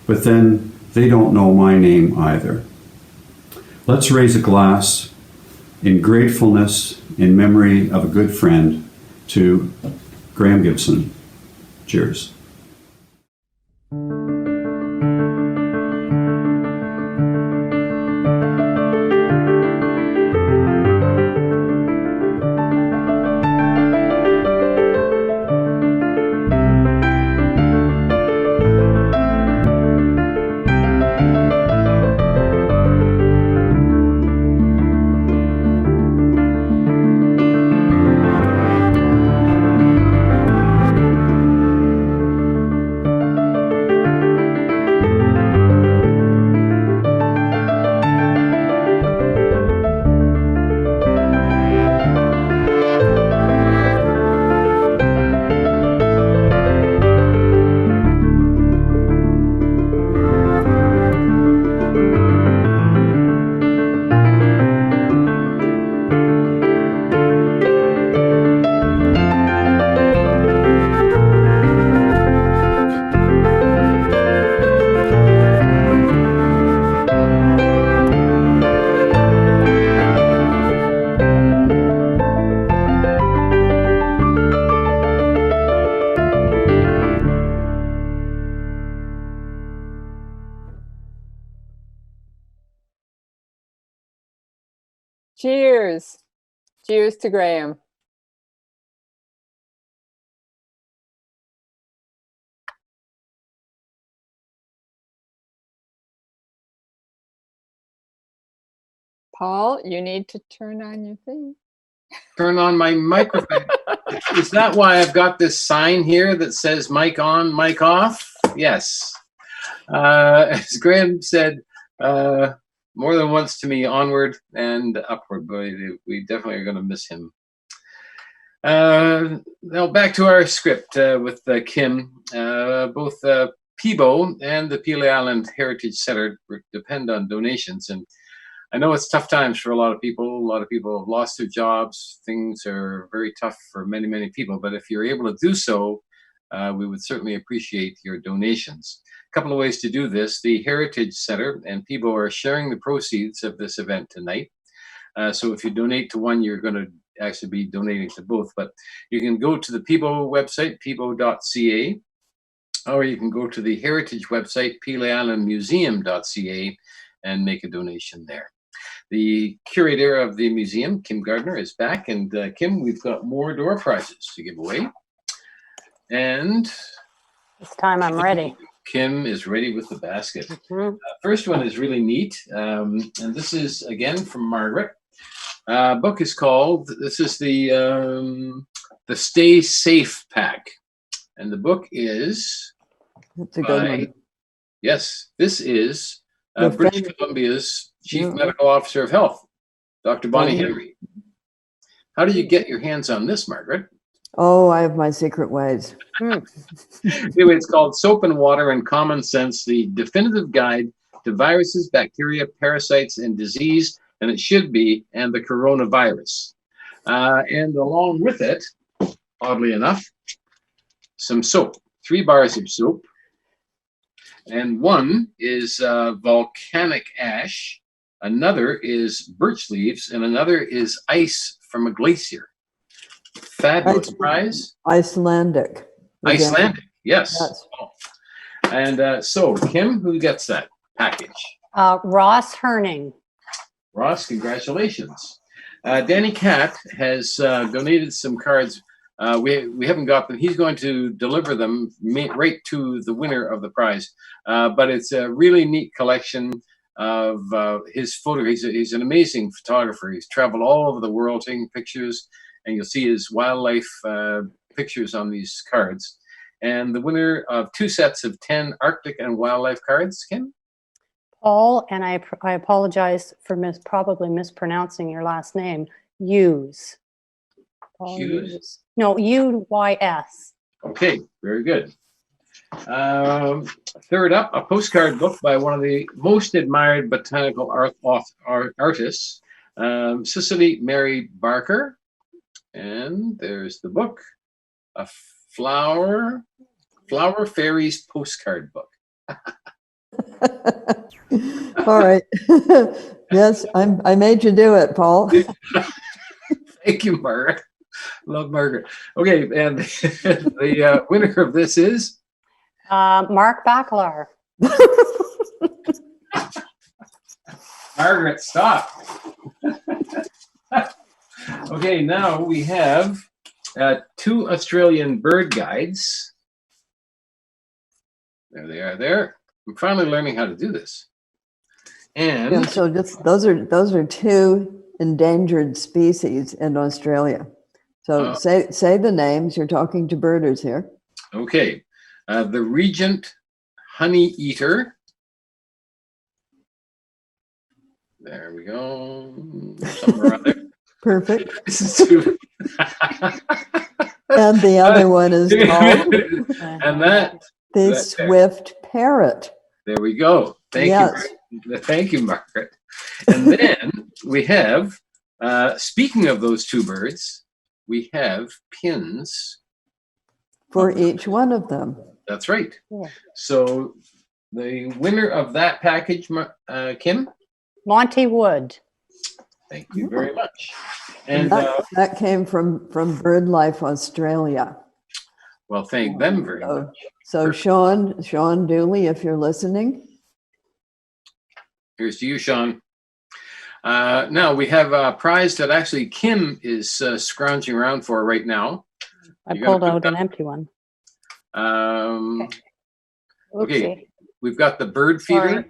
but then they don't know my name either. Let's raise a glass in gratefulness in memory of a good friend to Graham Gibson. Cheers. Cheers. Cheers to Graham. Paul, you need to turn on your thing. Turn on my microphone. Is that why I've got this sign here that says mic on, mic off? Yes. As Graham said more than once to me, onward and upward. Boy, we definitely are going to miss him. Now back to our script with Kim. Both PIBO and the Peely Island Heritage Center depend on donations, and I know it's tough times for a lot of people. A lot of people have lost their jobs. Things are very tough for many, many people. But if you're able to do so, we would certainly appreciate your donations. A couple of ways to do this. The Heritage Center and PIBO are sharing the proceeds of this event tonight. So if you donate to one, you're going to actually be donating to both. But you can go to the PIBO website, pibo.ca, or you can go to the Heritage website, peelyislandmuseum.ca, and make a donation there. The curator of the museum, Kim Gardner, is back. And Kim, we've got more door prizes to give away. And this time I'm ready. Kim is ready with the basket. First one is really neat. And this is, again, from Margaret. Book is called, this is the Stay Safe Pack. And the book is... That's a good one. Yes, this is British Columbia's Chief Medical Officer of Health, Dr. Bonnie Henry. How do you get your hands on this, Margaret? Oh, I have my secret ways. Anyway, it's called Soap and Water and Common Sense, the definitive guide to viruses, bacteria, parasites, and disease, and it should be, and the coronavirus. And along with it, oddly enough, some soap, 3 bars of soap. And one is volcanic ash, another is birch leaves, and another is ice from a glacier. Fabulous prize. Icelandic. Icelandic, yes. Oh. And so, Kim, who gets that package? Ross Herning. Ross, congratulations. Danny Catt has donated some cards. We haven't got them. He's going to deliver them right to the winner of the prize. But it's a really neat collection of his photo. He's an amazing photographer. He's traveled all over the world taking pictures, and you'll see his wildlife pictures on these cards. And the winner of 2 sets of 10 Arctic and wildlife cards, Kim? Paul, and I apologize for probably mispronouncing your last name, Hughes. Paul Hughes? No, U-Y-S. Okay, very good. Third up, a postcard book by one of the most admired botanical artists, Cicely Mary Barker. And there's the book, a Flower Fairies postcard book. All right. Yes, I made you do it, Paul. Thank you, Margaret. Love Margaret. Okay, and the winner of this is? Mark Baclar. Margaret, stop. Okay, now we have 2 Australian bird guides. There they are there. I'm finally learning how to do this. And yeah, so those are 2 endangered species in Australia. So say the names. You're talking to birders here. Okay. The Regent honey eater. There we go. Somewhere around there. Perfect. And the other one is called and the swift parrot. There we go. Thank you. Thank you, Margaret. And then we have, speaking of those 2 birds, we have pins for each one of them. That's right. Yeah. So the winner of that package, Kim? Monty Wood. Thank you very much. And that came from BirdLife Australia. Well, thank them very much. So Sean Dooley, if you're listening. Here's to you, Sean. Now we have a prize that actually Kim is scrounging around for right now. I pulled out an empty one. Okay, we've got the bird feeder. Sorry.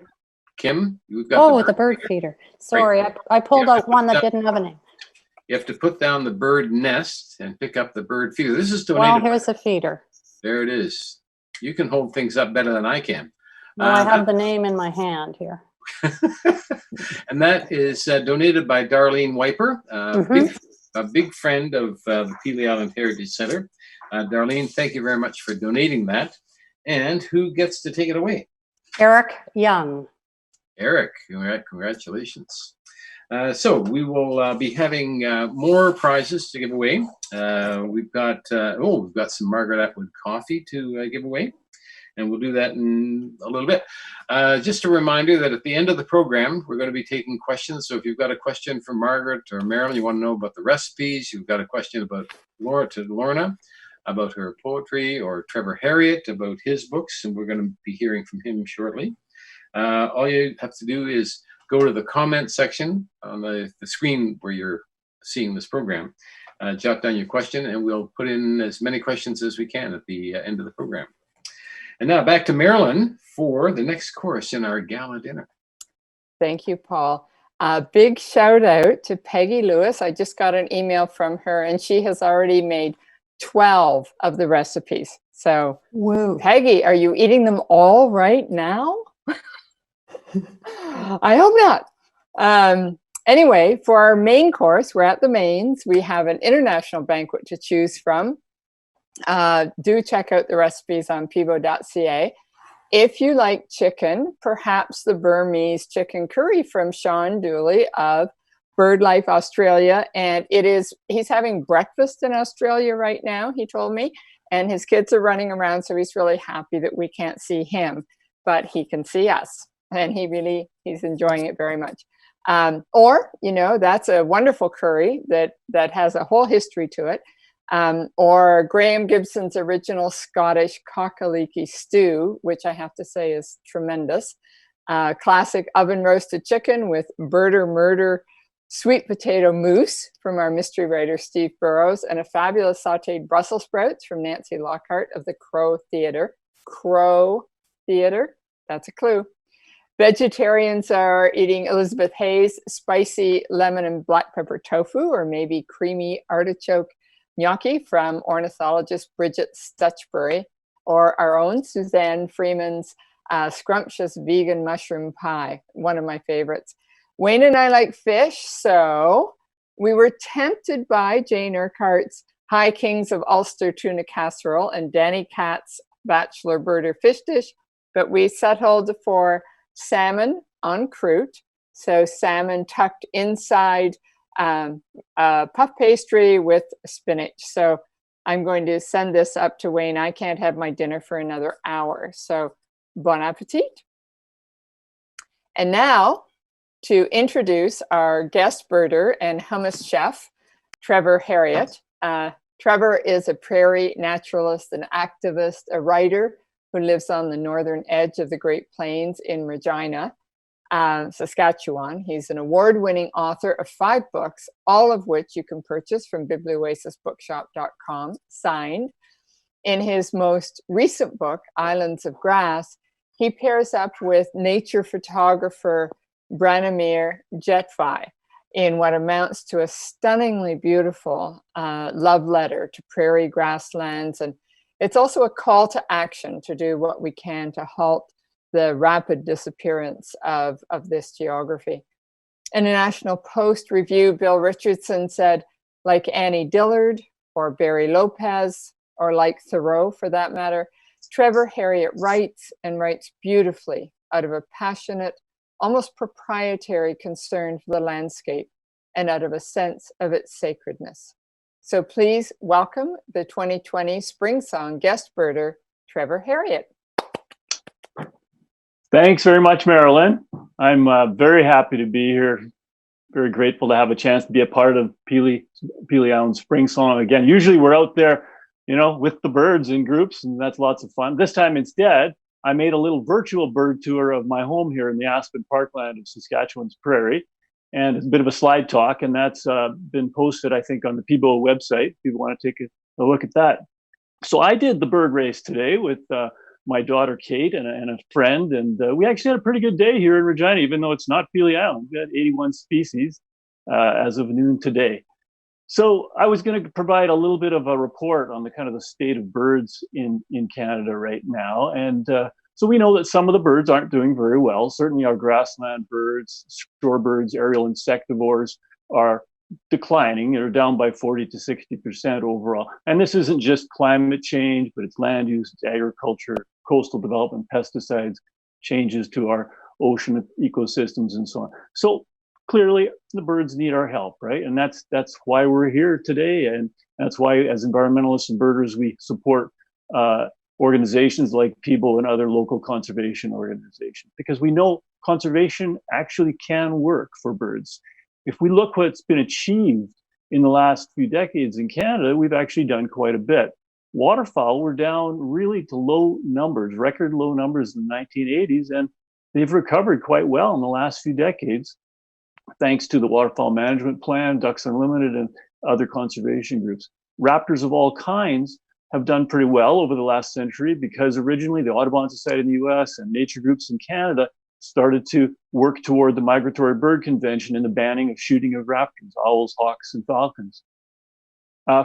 Kim, you've got the bird feeder. Sorry, right. I pulled out one that didn't have a name. You have to put down the bird nest and pick up the bird feeder. This is donated. Well, here's the feeder. There it is. You can hold things up better than I can. No, I have the name in my hand here. And that is donated by Darlene Wiper, a big friend of the Peely Island Heritage Center. Darlene, thank you very much for donating that. And who gets to take it away? Eric Young. Eric, congratulations. So we will be having more prizes to give away. We've got some Margaret Atwood coffee to give away, and we'll do that in a little bit. Just a reminder that at the end of the program, we're going to be taking questions. So if you've got a question for Margaret or Marilyn, you want to know about the recipes, you've got a question about Lorna, about her poetry, or Trevor Harriott about his books, and we're going to be hearing from him shortly. All you have to do is go to the comment section on the screen where you're seeing this program, jot down your question, and we'll put in as many questions as we can at the end of the program. And now back to Marilyn for the next course in our gala dinner. Thank you, Paul. Big shout out to Peggy Lewis. I just got an email from her, and she has already made 12 of the recipes. So, whoa. Peggy, are you eating them all right now? I hope not. Anyway, for our main course, we're at the mains. We have an international banquet to choose from. Do check out the recipes on PIBO.ca. If you like chicken, perhaps the Burmese chicken curry from Sean Dooley of BirdLife Australia. And he's having breakfast in Australia right now, he told me, and his kids are running around, so he's really happy that we can't see him, but he can see us. And he's enjoying it very much. Or, that's a wonderful curry that has a whole history to it. Or Graham Gibson's original Scottish cockaliki stew, which I have to say is tremendous. Classic oven roasted chicken with birder murder sweet potato mousse from our mystery writer Steve Burrows, and a fabulous sauteed Brussels sprouts from Nancy Lockhart of the Crow Theatre. Crow Theatre, that's a clue. Vegetarians are eating Elizabeth Hayes spicy lemon and black pepper tofu, or maybe creamy artichoke gnocchi from ornithologist Bridget Stutchbury, or our own Suzanne Freeman's scrumptious vegan mushroom pie, one of my favorites. Wayne and I like fish, so we were tempted by Jane Urquhart's High Kings of Ulster tuna casserole and Danny Katz's bachelor birder fish dish, but we settled for salmon en croûte, so salmon tucked inside puff pastry with spinach. So I'm going to send this up to Wayne. I can't have my dinner for another hour, so bon appetit. And now to introduce our guest birder and hummus chef, Trevor Harriott. Trevor is a prairie naturalist, an activist, a writer who lives on the northern edge of the Great Plains in Regina, Saskatchewan. He's an award-winning author of 5 books, all of which you can purchase from biblioasisbookshop.com, signed. In his most recent book, Islands of Grass, he pairs up with nature photographer Branimir Jetvi in what amounts to a stunningly beautiful love letter to prairie grasslands. And it's also a call to action to do what we can to halt the rapid disappearance of this geography. In a National Post review, Bill Richardson said, like Annie Dillard or Barry Lopez, or like Thoreau for that matter, Trevor Harriott writes and writes beautifully out of a passionate, almost proprietary concern for the landscape and out of a sense of its sacredness. So please welcome the 2020 Springsong guest birder, Trevor Harriott. Thanks very much, Marilyn. I'm very happy to be here. Very grateful to have a chance to be a part of Peely Island Springsong again. Usually we're out there, you know, with the birds in groups, and that's lots of fun. This time instead, I made a little virtual bird tour of my home here in the Aspen Parkland of Saskatchewan's Prairie. And it's a bit of a slide talk, and that's been posted, I think, on the PIBO website, if you want to take a look at that. So I did the bird race today with my daughter, Kate, and a friend, and we actually had a pretty good day here in Regina, even though it's not Peely Island. We had 81 species as of noon today. So I was going to provide a little bit of a report on the kind of the state of birds in Canada right now. And so we know that some of the birds aren't doing very well. Certainly our grassland birds, shorebirds, aerial insectivores are declining. They're down by 40 to 60% overall. And this isn't just climate change, but it's land use, it's agriculture, coastal development, pesticides, changes to our ocean ecosystems, and so on. So clearly the birds need our help, right? And that's why we're here today. And that's why as environmentalists and birders, we support organizations like PIBO and other local conservation organizations, because we know conservation actually can work for birds. If we look what's been achieved in the last few decades in Canada, we've actually done quite a bit. Waterfowl were down really to low numbers, record low numbers in the 1980s, and they've recovered quite well in the last few decades, thanks to the Waterfowl Management Plan, Ducks Unlimited, and other conservation groups. Raptors of all kinds have done pretty well over the last century, because originally the Audubon Society in the US and nature groups in Canada started to work toward the Migratory Bird Convention and the banning of shooting of raptors, owls, hawks, and falcons.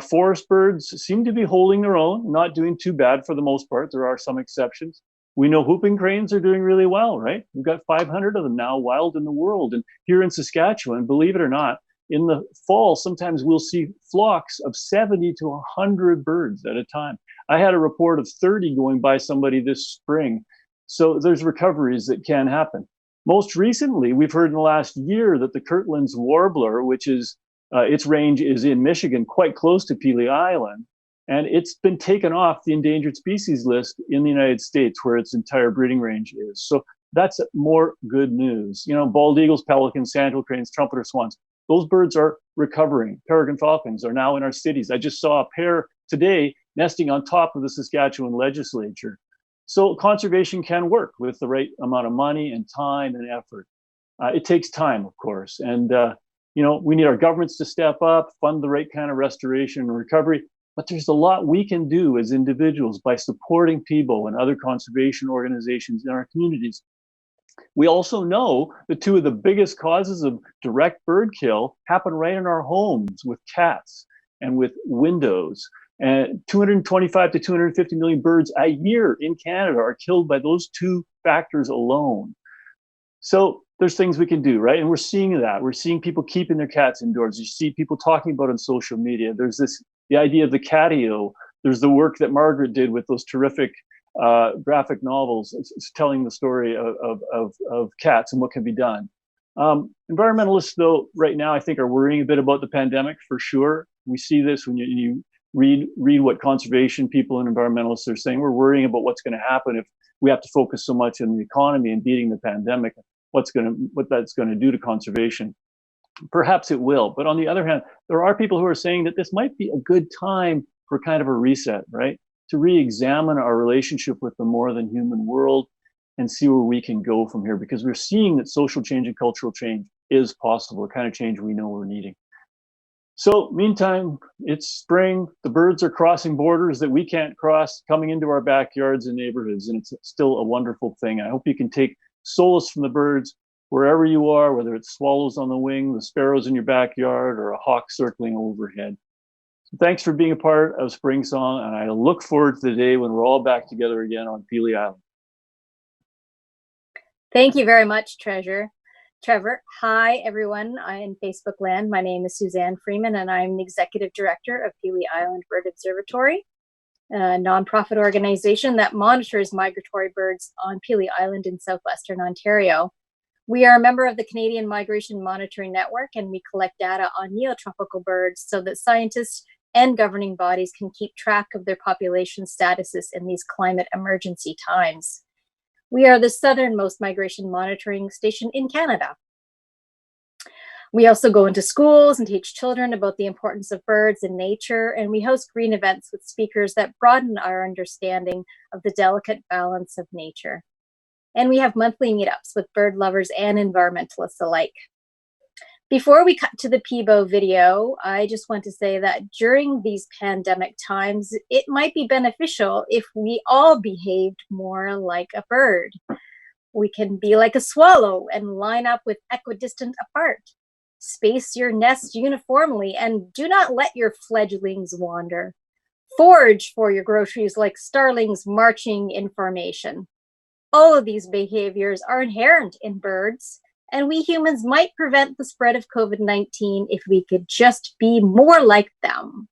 Forest birds seem to be holding their own, not doing too bad for the most part. There are some exceptions. We know whooping cranes are doing really well, right? We've got 500 of them now wild in the world. And here in Saskatchewan, believe it or not, in the fall, sometimes we'll see flocks of 70 to 100 birds at a time. I had a report of 30 going by somebody this spring. So there's recoveries that can happen. Most recently, we've heard in the last year that the Kirtland's warbler, which is its range is in Michigan, quite close to Peely Island, and it's been taken off the endangered species list in the United States, where its entire breeding range is. So that's more good news. You know, bald eagles, pelicans, sandhill cranes, trumpeter swans, those birds are recovering. Peregrine falcons are now in our cities. I just saw a pair today nesting on top of the Saskatchewan legislature. So conservation can work with the right amount of money and time and effort. It takes time, of course. And, you know, we need our governments to step up, fund the right kind of restoration and recovery. But there's a lot we can do as individuals by supporting PIBO and other conservation organizations in our communities. We also know that two of the biggest causes of direct bird kill happen right in our homes with cats and with windows. And 225 to 250 million birds a year in Canada are killed by those two factors alone. So there's things we can do, right? And we're seeing that. We're seeing people keeping their cats indoors. You see people talking about it on social media. There's the idea of the catio. There's the work that Margaret did with those terrific graphic novels. It's telling the story of cats and what can be done. Environmentalists, though, right now, I think are worrying a bit about the pandemic for sure. We see this when you read what conservation people and environmentalists are saying. We're worrying about what's going to happen if we have to focus so much on the economy and beating the pandemic. What that's going to do to conservation. Perhaps it will. But on the other hand, there are people who are saying that this might be a good time for kind of a reset, right? To re-examine our relationship with the more than human world and see where we can go from here, because we're seeing that social change and cultural change is possible, the kind of change we know we're needing. So meantime, it's spring, the birds are crossing borders that we can't cross, coming into our backyards and neighborhoods, and it's still a wonderful thing. I hope you can take solace from the birds wherever you are, whether it's swallows on the wing, the sparrows in your backyard, or a hawk circling overhead. Thanks for being a part of Springsong, and I look forward to the day when we're all back together again on Pelee Island. Thank you very much, Trevor. Hi, everyone in Facebook land. My name is Suzanne Freeman, and I'm the Executive Director of Pelee Island Bird Observatory, a nonprofit organization that monitors migratory birds on Pelee Island in southwestern Ontario. We are a member of the Canadian Migration Monitoring Network, and we collect data on neotropical birds so that scientists and governing bodies can keep track of their population statuses in these climate emergency times. We are the southernmost migration monitoring station in Canada. We also go into schools and teach children about the importance of birds and nature, and we host green events with speakers that broaden our understanding of the delicate balance of nature. And we have monthly meetups with bird lovers and environmentalists alike. Before we cut to the PIBO video, I just want to say that during these pandemic times, it might be beneficial if we all behaved more like a bird. We can be like a swallow and line up with equidistant apart. Space your nest uniformly and do not let your fledglings wander. Forage for your groceries like starlings marching in formation. All of these behaviors are inherent in birds, and we humans might prevent the spread of COVID-19 if we could just be more like them.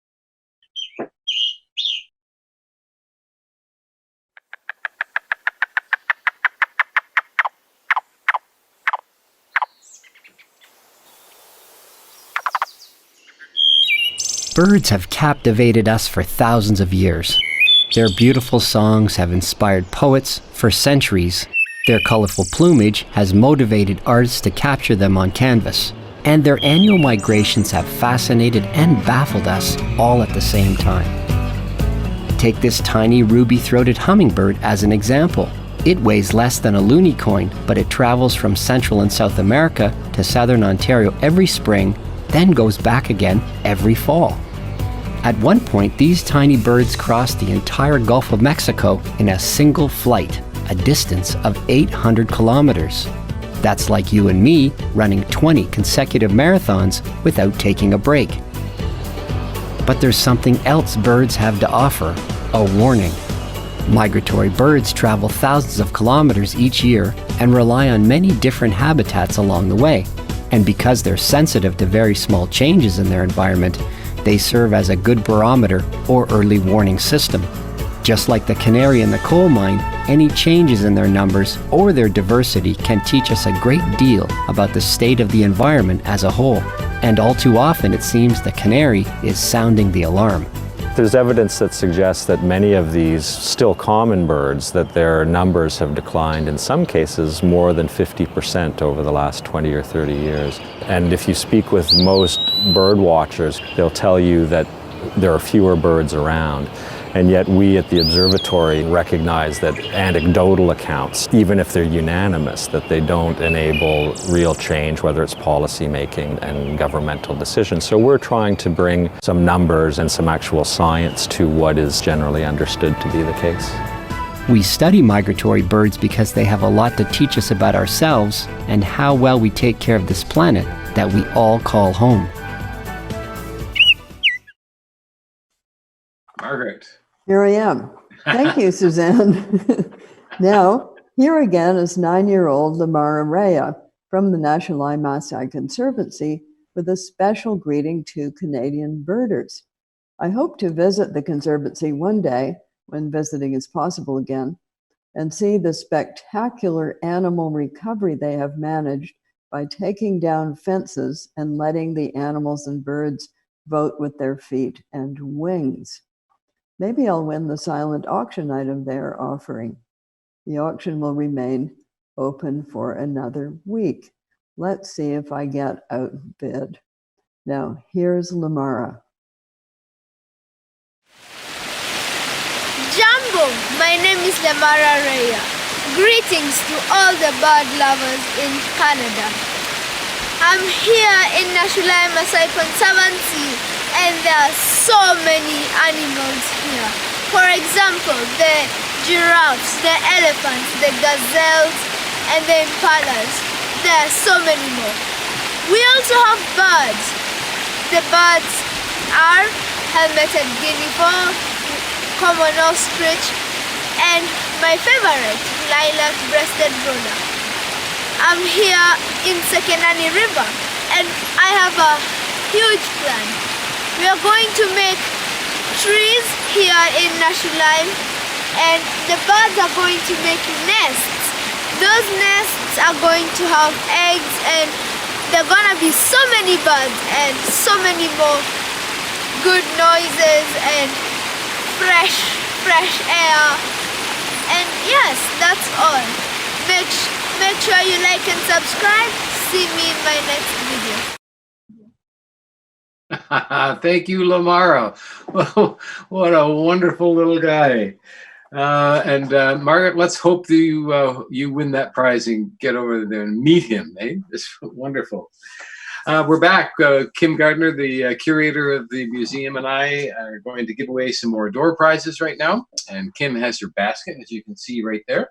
Birds have captivated us for thousands of years. Their beautiful songs have inspired poets for centuries. Their colorful plumage has motivated artists to capture them on canvas. And their annual migrations have fascinated and baffled us all at the same time. Take this tiny ruby-throated hummingbird as an example. It weighs less than a loonie coin, but it travels from Central and South America to Southern Ontario every spring, then goes back again every fall. At one point, these tiny birds crossed the entire Gulf of Mexico in a single flight, a distance of 800 kilometers. That's like you and me running 20 consecutive marathons without taking a break. But there's something else birds have to offer, a warning. Migratory birds travel thousands of kilometers each year and rely on many different habitats along the way. And because they're sensitive to very small changes in their environment, they serve as a good barometer or early warning system. Just like the canary in the coal mine, any changes in their numbers or their diversity can teach us a great deal about the state of the environment as a whole. And all too often it seems the canary is sounding the alarm. There's evidence that suggests that many of these still common birds, that their numbers have declined in some cases more than 50% over the last 20 or 30 years. And if you speak with most bird watchers, they'll tell you that there are fewer birds around. And yet we at the observatory recognize that anecdotal accounts, even if they're unanimous, that they don't enable real change, whether it's policy making and governmental decisions. So we're trying to bring some numbers and some actual science to what is generally understood to be the case. We study migratory birds because they have a lot to teach us about ourselves and how well we take care of this planet that we all call home. Margaret. Here I am. Thank you, Suzanne. Now, here again is 9-year-old Lamara Rea from the National Eye Maasai Conservancy with a special greeting to Canadian birders. I hope to visit the Conservancy one day when visiting is possible again and see the spectacular animal recovery they have managed by taking down fences and letting the animals and birds vote with their feet and wings. Maybe I'll win the silent auction item they're offering. The auction will remain open for another week. Let's see if I get outbid. Now, here's Lamara. Jumbo, my name is Lamara Rea. Greetings to all the bird lovers in Canada. I'm here in National Maasai Conservancy and there are so many animals here. For example, the giraffes, the elephants, the gazelles, and the impalas. There are so many more. We also have birds. The birds are helmeted guinea fowl, common ostrich, and my favorite, lilac-breasted broder. I'm here in Sekenani River and I have a huge plan. We are going to make trees here in Nashulam and the birds are going to make nests. Those nests are going to have eggs and there are gonna be so many birds and so many more good noises and fresh air. And yes, that's all. Make sure you like and subscribe. See me in my next video. Thank you, Lamara. Well, what a wonderful little guy. Margaret, let's hope that you win that prize and get over there and meet him. It's wonderful. We're back. Kim Gardner, the curator of the museum, and I are going to give away some more door prizes right now. And Kim has her basket, as you can see right there.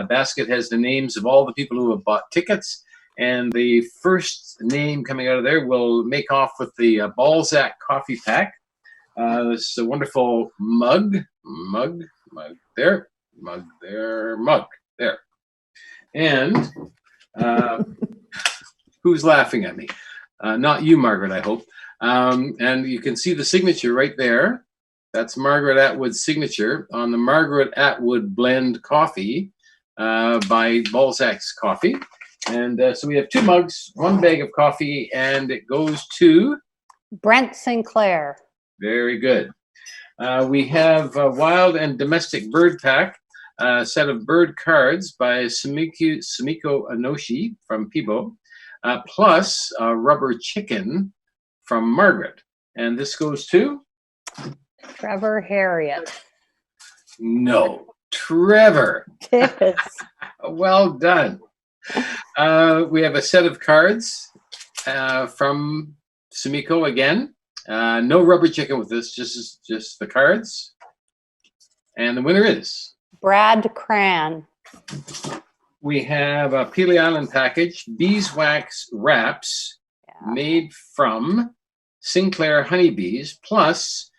Basket has the names of all the people who have bought tickets. And the first name coming out of there will make off with the Balzac coffee pack. This is a wonderful mug there. And who's laughing at me? Not you, Margaret, I hope. And you can see the signature right there. That's Margaret Atwood's signature on the Margaret Atwood Blend Coffee by Balzac's Coffee. And so we have 2 mugs, 1 bag of coffee, and it goes to Brent Sinclair. Very good. We have a Wild and Domestic Bird Pack, a set of bird cards by Sumiko Enoshi from PIBO, plus a rubber chicken from Margaret. And this goes to? Trevor Harriet. No, Trevor. Yes. Well done. We have a set of cards from Sumiko again. No rubber chicken with this, just the cards. And the winner is? Brad Cran. We have a Peely Island package, beeswax wraps made from Sinclair honeybees, plus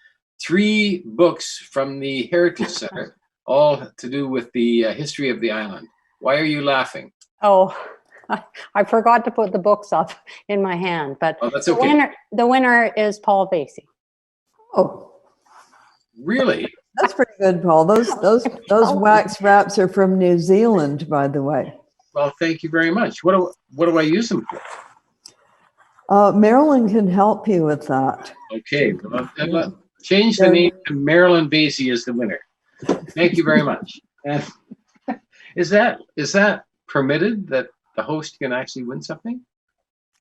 3 books from the Heritage Center, all to do with the history of the island. Why are you laughing? Oh, I forgot to put the books up in my hand, but that's okay. The winner is Paul Vasey. Oh, really? That's pretty good, Paul. Those wax wraps are from New Zealand, by the way. Well, thank you very much. What do I use them for? Marilyn can help you with that. Okay. Well, change the name to Marilyn Vasey as the winner. Thank you very much. Is that permitted that the host can actually win something?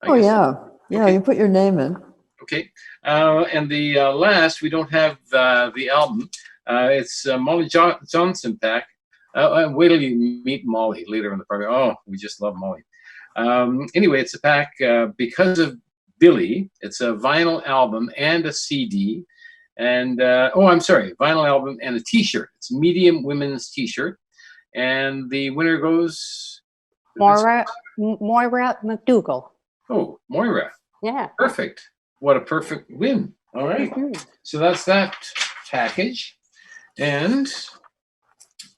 I guess. Yeah, okay. You put your name in. Okay, and the last, we don't have the album. It's Molly Johnson pack. Wait till you meet Molly later in the program. Oh, we just love Molly. Anyway, it's a pack because of Billy. It's a vinyl album and a CD. And I'm sorry, vinyl album and a T-shirt. It's medium women's T-shirt, and the winner goes Moira McDougall. Oh, Moira. Yeah. Perfect. What a perfect win. All right. So that's that package. And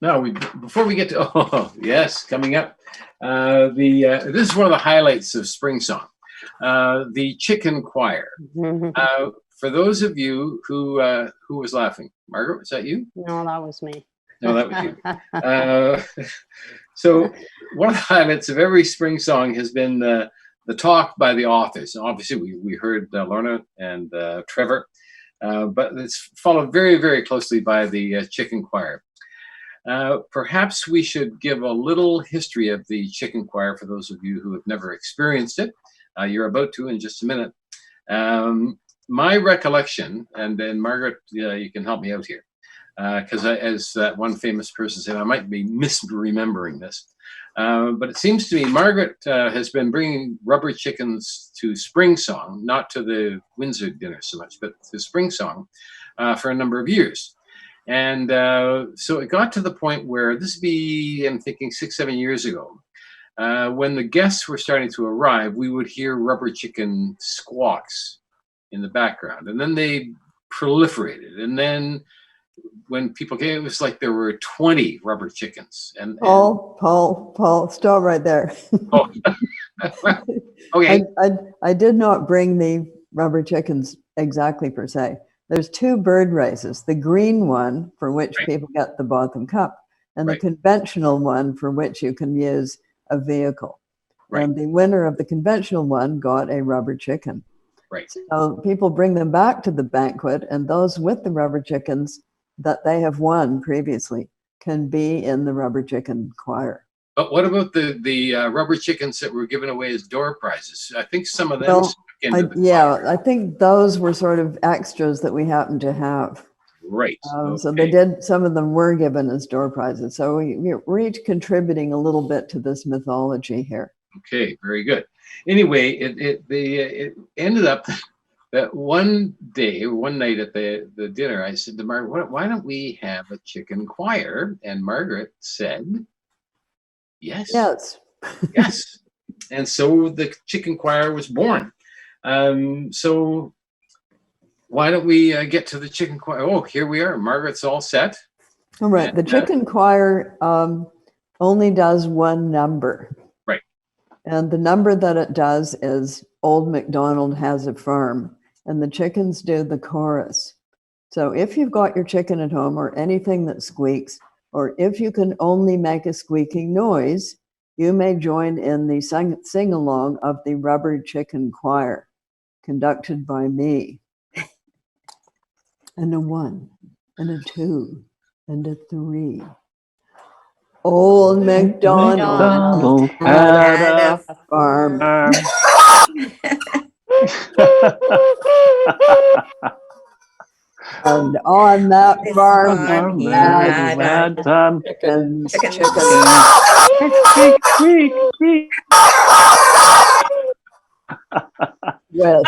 now before we get to coming up, this is one of the highlights of Springsong, the chicken choir. For those of you who was laughing, Margaret, was that you? No, that was me. No, that was you. So one of the highlights of every Springsong has been the talk by the authors. Obviously, we heard Lorna and Trevor, but it's followed very, very closely by the chicken choir. Perhaps we should give a little history of the chicken choir for those of you who have never experienced it. You're about to in just a minute. My recollection, and then Margaret, you can help me out here, because as that one famous person said, I might be misremembering this. But it seems to me Margaret has been bringing rubber chickens to Springsong, not to the Windsor dinner so much, but to Springsong for a number of years. And so it got to the point where this would be, I'm thinking 6-7 years ago, when the guests were starting to arrive, we would hear rubber chicken squawks in the background. And then they proliferated. And then when people came, it was like there were 20 rubber chickens. And Paul, stop right there. Okay. I did not bring the rubber chickens exactly per se. There's two bird races, the green one for which people get the bottom cup, and the conventional one for which you can use a vehicle. And the winner of the conventional one got a rubber chicken. So people bring them back to the banquet, and those with the rubber chickens that they have won previously can be in the rubber chicken choir. But what about the rubber chickens that were given away as door prizes? I think some of them. I think those were sort of extras that we happened to have. Right. So they did. Some of them were given as door prizes. So we're each contributing a little bit to this mythology here. Okay, very good. Anyway, it ended up that one night at the dinner, I said to Margaret, why don't we have a chicken choir? And Margaret said, yes. Yes. And so the chicken choir was born. So why don't we get to the chicken choir? Oh, here we are. Margaret's all set. All right. The chicken choir only does one number. Right. And the number that it does is Old MacDonald Has a Farm, and the chickens do the chorus. So if you've got your chicken at home or anything that squeaks, or if you can only make a squeaking noise, you may join in the sing-along of the Rubber Chicken Choir, conducted by me. And a 1, and a 2, and a 3. Old MacDonald had a farm. And on that farm, he had chickens. With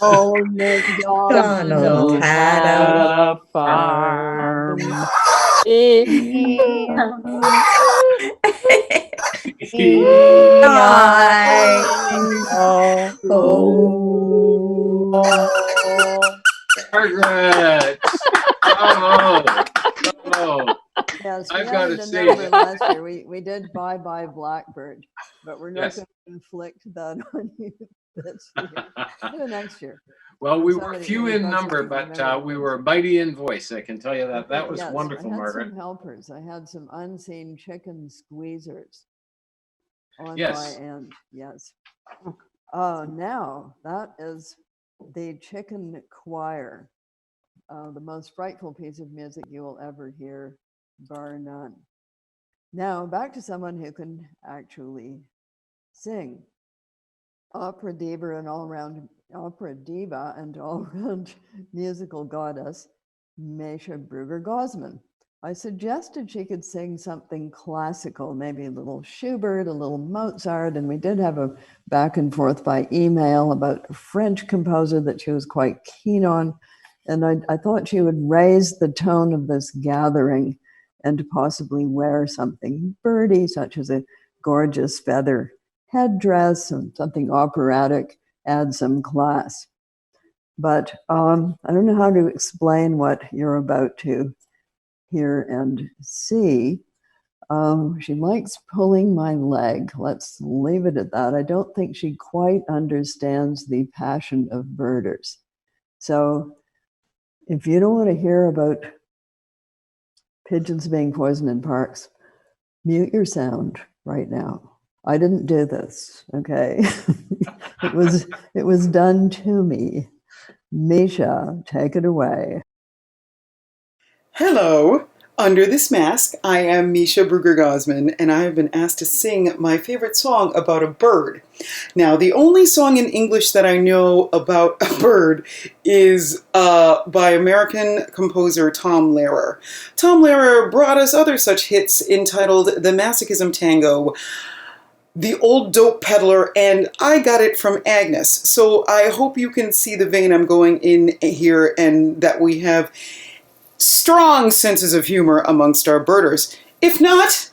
Old MacDonald had a farm. Margaret! Oh. Yes, I've got to say last year we did Bye Bye Blackbird, but we're not going to inflict that on you this year. Do next year. Well, we were few in number, but we were mighty in voice. I can tell you that. That was wonderful, Margaret. I had some helpers. I had some unseen chicken squeezers on my end. Yes. Now that is the chicken choir, the most frightful piece of music you will ever hear, bar none. Now back to someone who can actually sing. opera diva and all-round musical goddess, Mesha Bruger-Gosman. I suggested she could sing something classical, maybe a little Schubert, a little Mozart, and we did have a back and forth by email about a French composer that she was quite keen on. And I thought she would raise the tone of this gathering and possibly wear something birdy, such as a gorgeous feather headdress and something operatic, add some class. But I don't know how to explain what you're about to hear and see. She likes pulling my leg. Let's leave it at that. I don't think she quite understands the passion of birders. So if you don't want to hear about pigeons being poisoned in parks, mute your sound right now. I didn't do this, okay? it was done to me. Misha, take it away. Hello. Under this mask, I am Misha Bruger-Gosman, and I have been asked to sing my favorite song about a bird. Now, the only song in English that I know about a bird is by American composer Tom Lehrer. Tom Lehrer brought us other such hits entitled The Masochism Tango, The Old Dope Peddler, and I Got It from Agnes. So I hope you can see the vein I'm going in here and that we have strong senses of humor amongst our birders. If not,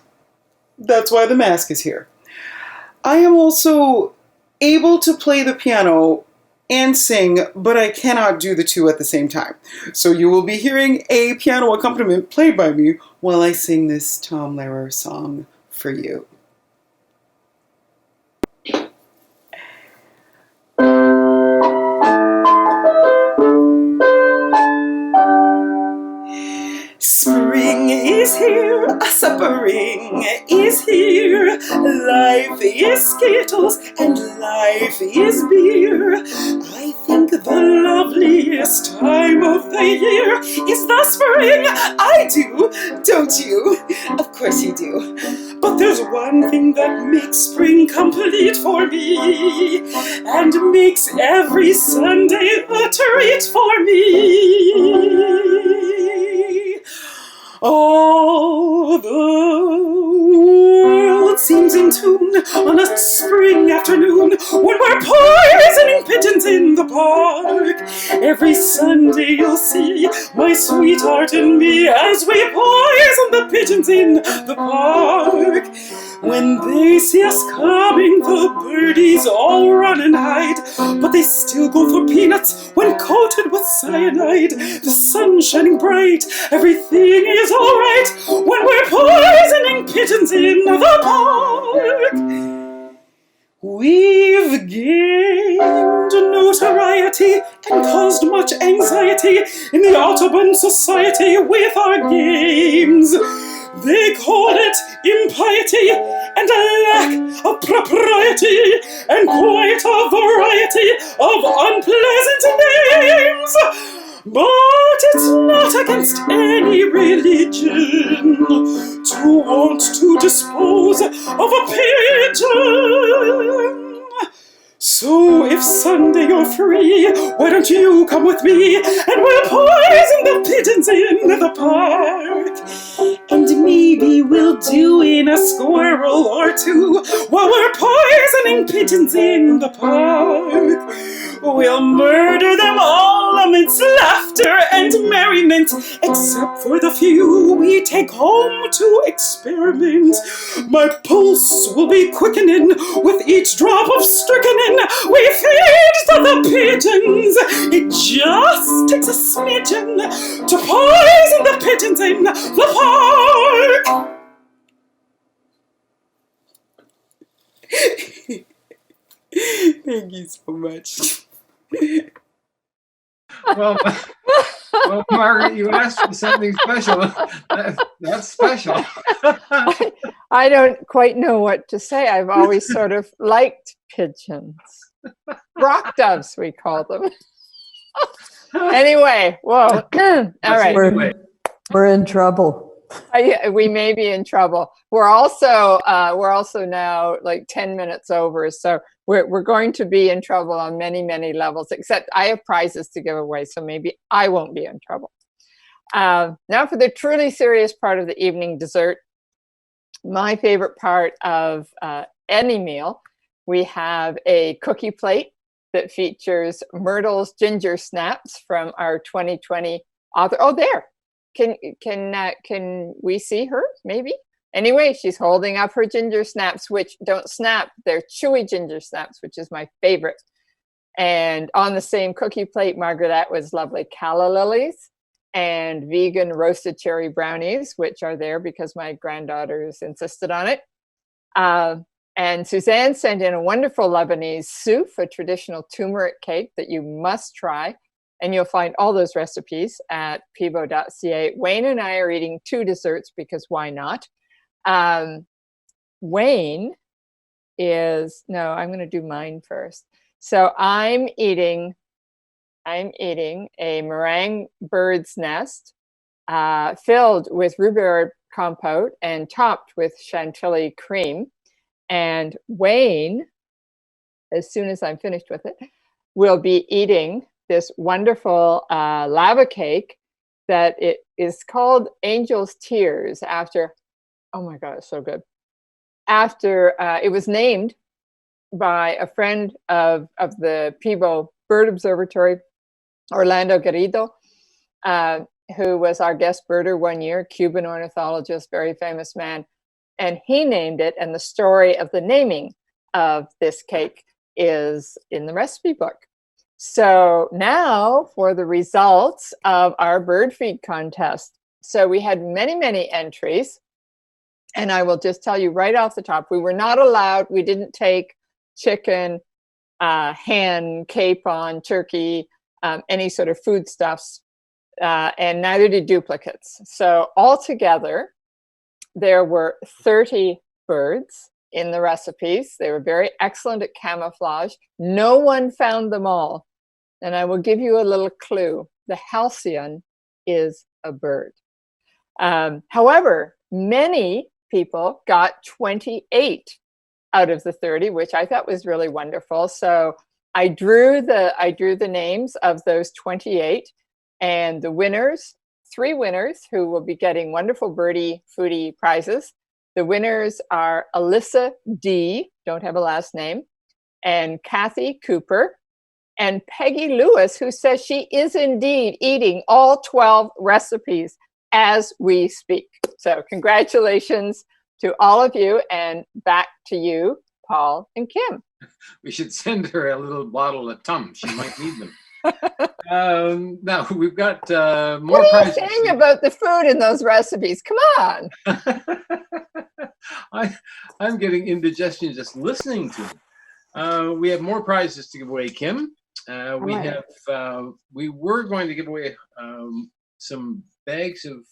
that's why the mask is here. I am also able to play the piano and sing, but I cannot do the two at the same time. So you will be hearing a piano accompaniment played by me while I sing this Tom Lehrer song for you. Spring is here, a suppering is here. Life is Skittles and life is beer. I think the loveliest time of the year is the spring. I do, don't you? Of course you do. But there's one thing that makes spring complete for me and makes every Sunday a treat for me. Oh, the world seems in tune on a spring afternoon when we're poisoning pigeons in the park. Every Sunday you'll see my sweetheart and me as we poison the pigeons in the park. When they see us coming, the birdies all run and hide, but they still go for peanuts when coated with cyanide. The sun's shining bright, everything is alright when we're poisoning pigeons in the park. We've gained notoriety and caused much anxiety in the Audubon Society with our games. They call it impiety and a lack of propriety and quite a variety of unpleasant names. But it's not against any religion to want to dispose of a pigeon. So if Sunday you're free, why don't you come with me and we'll poison the pigeons in the park. And maybe we'll do in a squirrel or two while we're poisoning pigeons in the park. We'll murder them all amidst laughter and merriment, except for the few we take home to experiment. My pulse will be quickening with each drop of strychnine we feed to the pigeons. It just takes a smidgen to poison the pigeons in the park. Thank you so much. Well, Margaret, you asked for something special. That's special. I don't quite know what to say. I've always sort of liked pigeons. Rock doves, we call them. Anyway, well, all right. We're in trouble. We may be in trouble. We're also now like 10 minutes over, so we're going to be in trouble on many levels. Except I have prizes to give away, so maybe I won't be in trouble. Now for the truly serious part of the evening dessert. My favorite part of any meal. We have a cookie plate that features Myrtle's ginger snaps from our 2020 author. Oh, there. Can we see her? Maybe. Anyway, she's holding up her ginger snaps, which don't snap. They're chewy ginger snaps, which is my favorite. And on the same cookie plate, Margaret was lovely calla lilies and vegan roasted cherry brownies, which are there because my granddaughters insisted on it. And Suzanne sent in a wonderful Lebanese souffle, a traditional turmeric cake that you must try. And you'll find all those recipes at PIBO.ca. Wayne and I are eating 2 desserts because why not? Wayne is, no, I'm going to do mine first. So I'm eating a meringue bird's nest filled with rhubarb compote and topped with chantilly cream. And Wayne, as soon as I'm finished with it, will be eating this wonderful lava cake that it is called Angel's Tears after, oh my God, it's so good. After it was named by a friend of the PIBO Bird Observatory, Orlando Garrido, who was our guest birder one year, Cuban ornithologist, very famous man. And he named it, and the story of the naming of this cake is in the recipe book. So now for the results of our bird feed contest. So we had many entries, and I will just tell you right off the top, we were not allowed, we didn't take chicken, hen, capon, turkey, any sort of foodstuffs, and neither did duplicates. So altogether, there were 30 birds in the recipes. They were very excellent at camouflage. No one found them all. And I will give you a little clue. The halcyon is a bird. However, many people got 28 out of the 30, which I thought was really wonderful. So I drew the names of those 28, and the winners, 3 winners who will be getting wonderful birdie foodie prizes. The winners are Alyssa D, don't have a last name, and Kathy Cooper, and Peggy Lewis, who says she is indeed eating all 12 recipes as we speak. So congratulations to all of you, and back to you, Paul and Kim. We should send her a little bottle of Tums. She might need them. Now we've got more prizes. What are you prizes. saying about the food in those recipes? Come on. I'm getting indigestion just listening to them. We have more prizes to give away, Kim. We were going to give away some bags of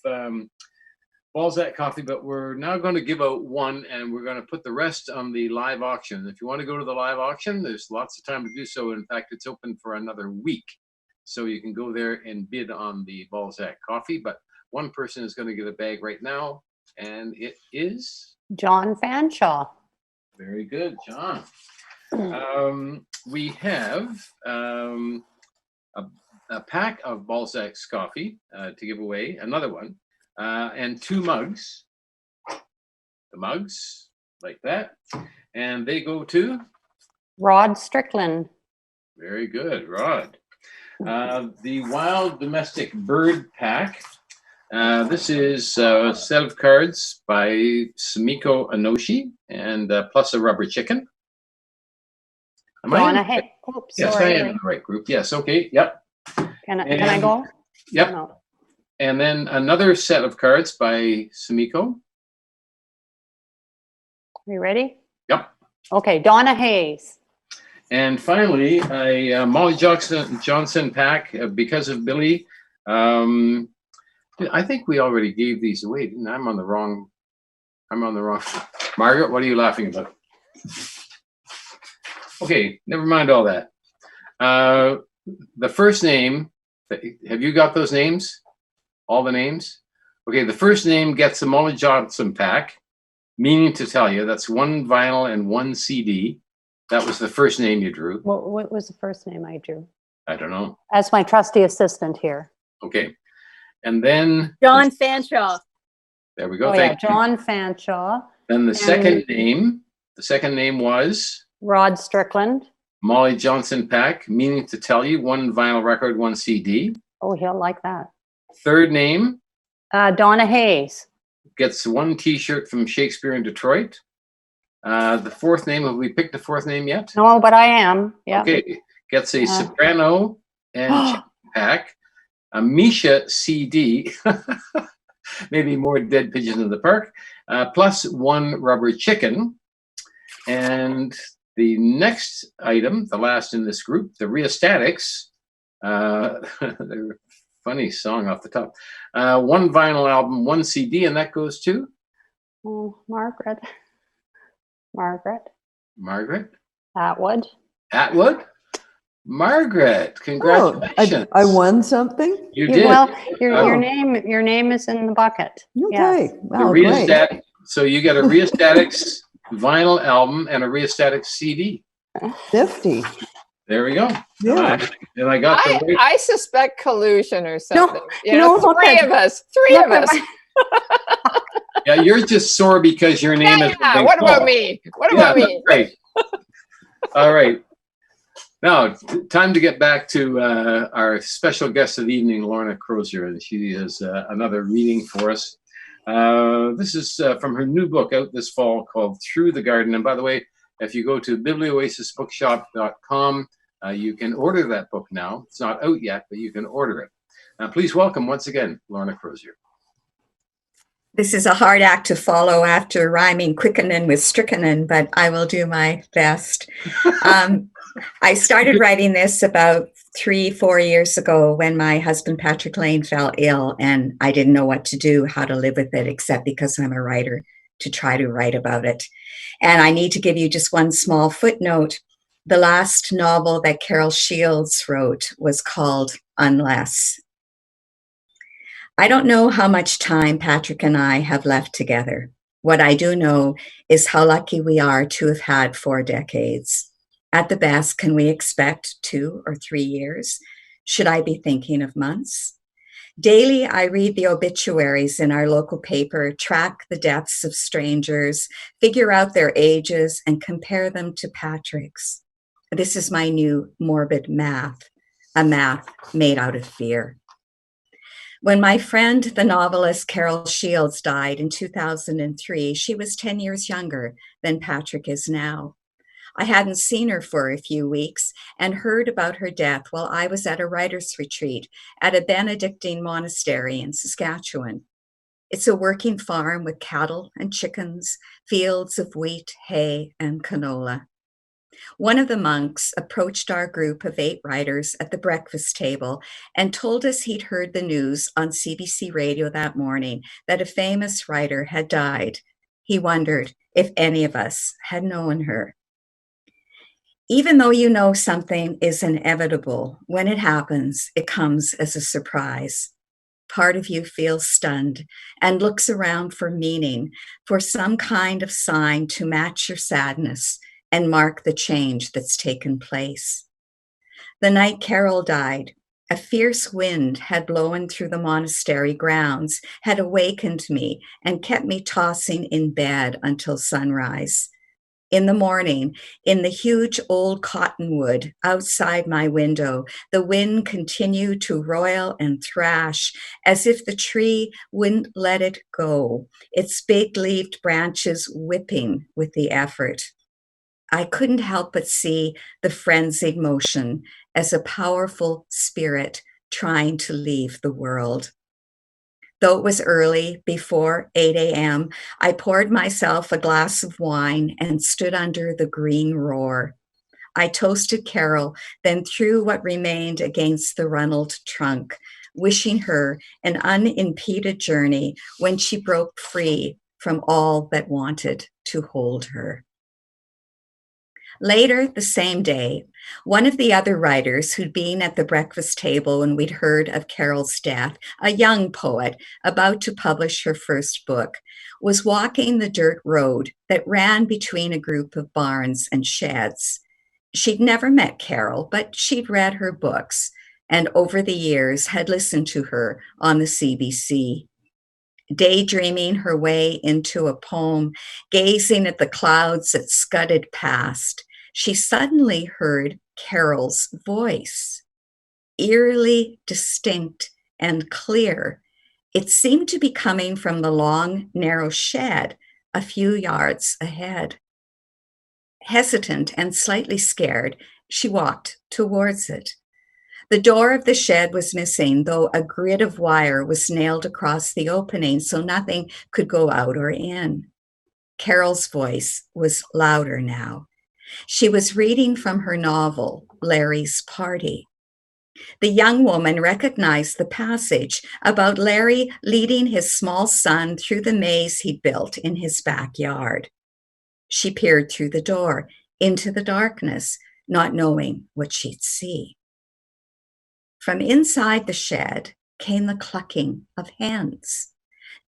Balzac coffee, but we're now going to give out 1, and we're going to put the rest on the live auction. If you want to go to the live auction, there's lots of time to do so. In fact, it's open for another week. So you can go there and bid on the Balzac coffee, but one person is going to get a bag right now, and it is? John Fanshaw. Very good, John. We have a pack of Balzac's coffee to give away, another one, and 2 mugs. The mugs, like that. And they go to? Rod Strickland. Very good, Rod. The Wild Domestic Bird Pack. This is a set of cards by Sumiko Enoshi, and plus a rubber chicken. Yes, I am in the right group. Yes, okay, yep. Can I go? Yep. No. And then another set of cards by Sumiko. Are you ready? Yep. Okay, Donna Hayes. And finally, a Molly Johnson pack, Because of Billy. I think we already gave these away, didn't I? I'm on the wrong. Margaret, what are you laughing about? Okay, never mind all that. The first name, have you got those names? All the names? Okay, the first name gets a Molly Johnson pack, meaning to tell you. That's 1 vinyl and 1 CD. That was the first name you drew. What was the first name I drew? I don't know. As my trusty assistant here. Okay. And then John Fanshawe. there we go. Oh, Thank you. John Fanshawe. Then the second name was Rod Strickland. Molly Johnson pack, meaning to tell you. 1 vinyl record, 1 CD. Oh, he'll like that. Third name Donna Hayes. gets 1 T-shirt from Shakespeare in Detroit. The fourth name, have we picked the fourth name yet? No, but I am. Yeah. Okay. Gets a soprano and cello pack, a Misha CD, maybe more dead pigeons in the park, plus 1 rubber chicken. And the next item, the last in this group, the Rheostatics, they're a funny song off the top. 1 vinyl album, 1 CD, and that goes to? Oh, Margaret. Atwood. Margaret, congratulations. I won something? You did. Well, your name is in the bucket. Okay. Yes. Wow, great. So you get a Rheostatics vinyl album and a Rheostatics CD. 50. There we go. Yeah. And I got the I suspect collusion or something. No, three of us. Yeah, you're just sore because your name is. Yeah, what about me? What about me? Great. All right. Now, time to get back to our special guest of the evening, Lorna Crozier, and she has another reading for us. This is from her new book out this fall called Through the Garden. And by the way, if you go to biblioasisbookshop.com, you can order that book now. It's not out yet, but you can order it. Please welcome once again, Lorna Crozier. This is a hard act to follow after rhyming quickening with strychnine, but I will do my best. I started writing this about 3-4 years ago when my husband, Patrick Lane, fell ill, and I didn't know what to do, how to live with it, except because I'm a writer, to try to write about it. And I need to give you just one small footnote. The last novel that Carol Shields wrote was called Unless. I don't know how much time Patrick and I have left together. What I do know is how lucky we are to have had 4 decades. At the best, can we expect 2 or 3 years? Should I be thinking of months? Daily, I read the obituaries in our local paper, track the deaths of strangers, figure out their ages, and compare them to Patrick's. This is my new morbid math, a math made out of fear. When my friend, the novelist Carol Shields, died in 2003, she was 10 years younger than Patrick is now. I hadn't seen her for a few weeks and heard about her death while I was at a writer's retreat at a Benedictine monastery in Saskatchewan. It's a working farm with cattle and chickens, fields of wheat, hay, and canola. One of the monks approached our group of 8 writers at the breakfast table and told us he'd heard the news on CBC radio that morning that a famous writer had died. He wondered if any of us had known her. Even though you know something is inevitable, when it happens, it comes as a surprise. Part of you feels stunned and looks around for meaning, for some kind of sign to match your sadness and mark the change that's taken place. The night Carol died, a fierce wind had blown through the monastery grounds, had awakened me and kept me tossing in bed until sunrise. In the morning, in the huge old cottonwood outside my window, the wind continued to roil and thrash as if the tree wouldn't let it go, its big-leaved branches whipping with the effort. I couldn't help but see the frenzied motion as a powerful spirit trying to leave the world. Though it was early, before 8 a.m., I poured myself a glass of wine and stood under the green roar. I toasted Carol, then threw what remained against the runneled trunk, wishing her an unimpeded journey when she broke free from all that wanted to hold her. Later the same day, One of the other writers who'd been at the breakfast table when we'd heard of Carol's death, a young poet about to publish her first book, was walking the dirt road that ran between a group of barns and sheds. She'd never met Carol, but she'd read her books and over the years had listened to her on the CBC. Daydreaming her way into a poem, gazing at the clouds that scudded past, she suddenly heard Carol's voice, eerily distinct and clear. It seemed to be coming from the long, narrow shed a few yards ahead. Hesitant and slightly scared, she walked towards it. The door of the shed was missing, though a grid of wire was nailed across the opening so nothing could go out or in. Carol's voice was louder now. She was reading from her novel, Larry's Party. The young woman recognized the passage about Larry leading his small son through the maze he'd built in his backyard. She peered through the door into the darkness, not knowing what she'd see. From inside the shed came the clucking of hens.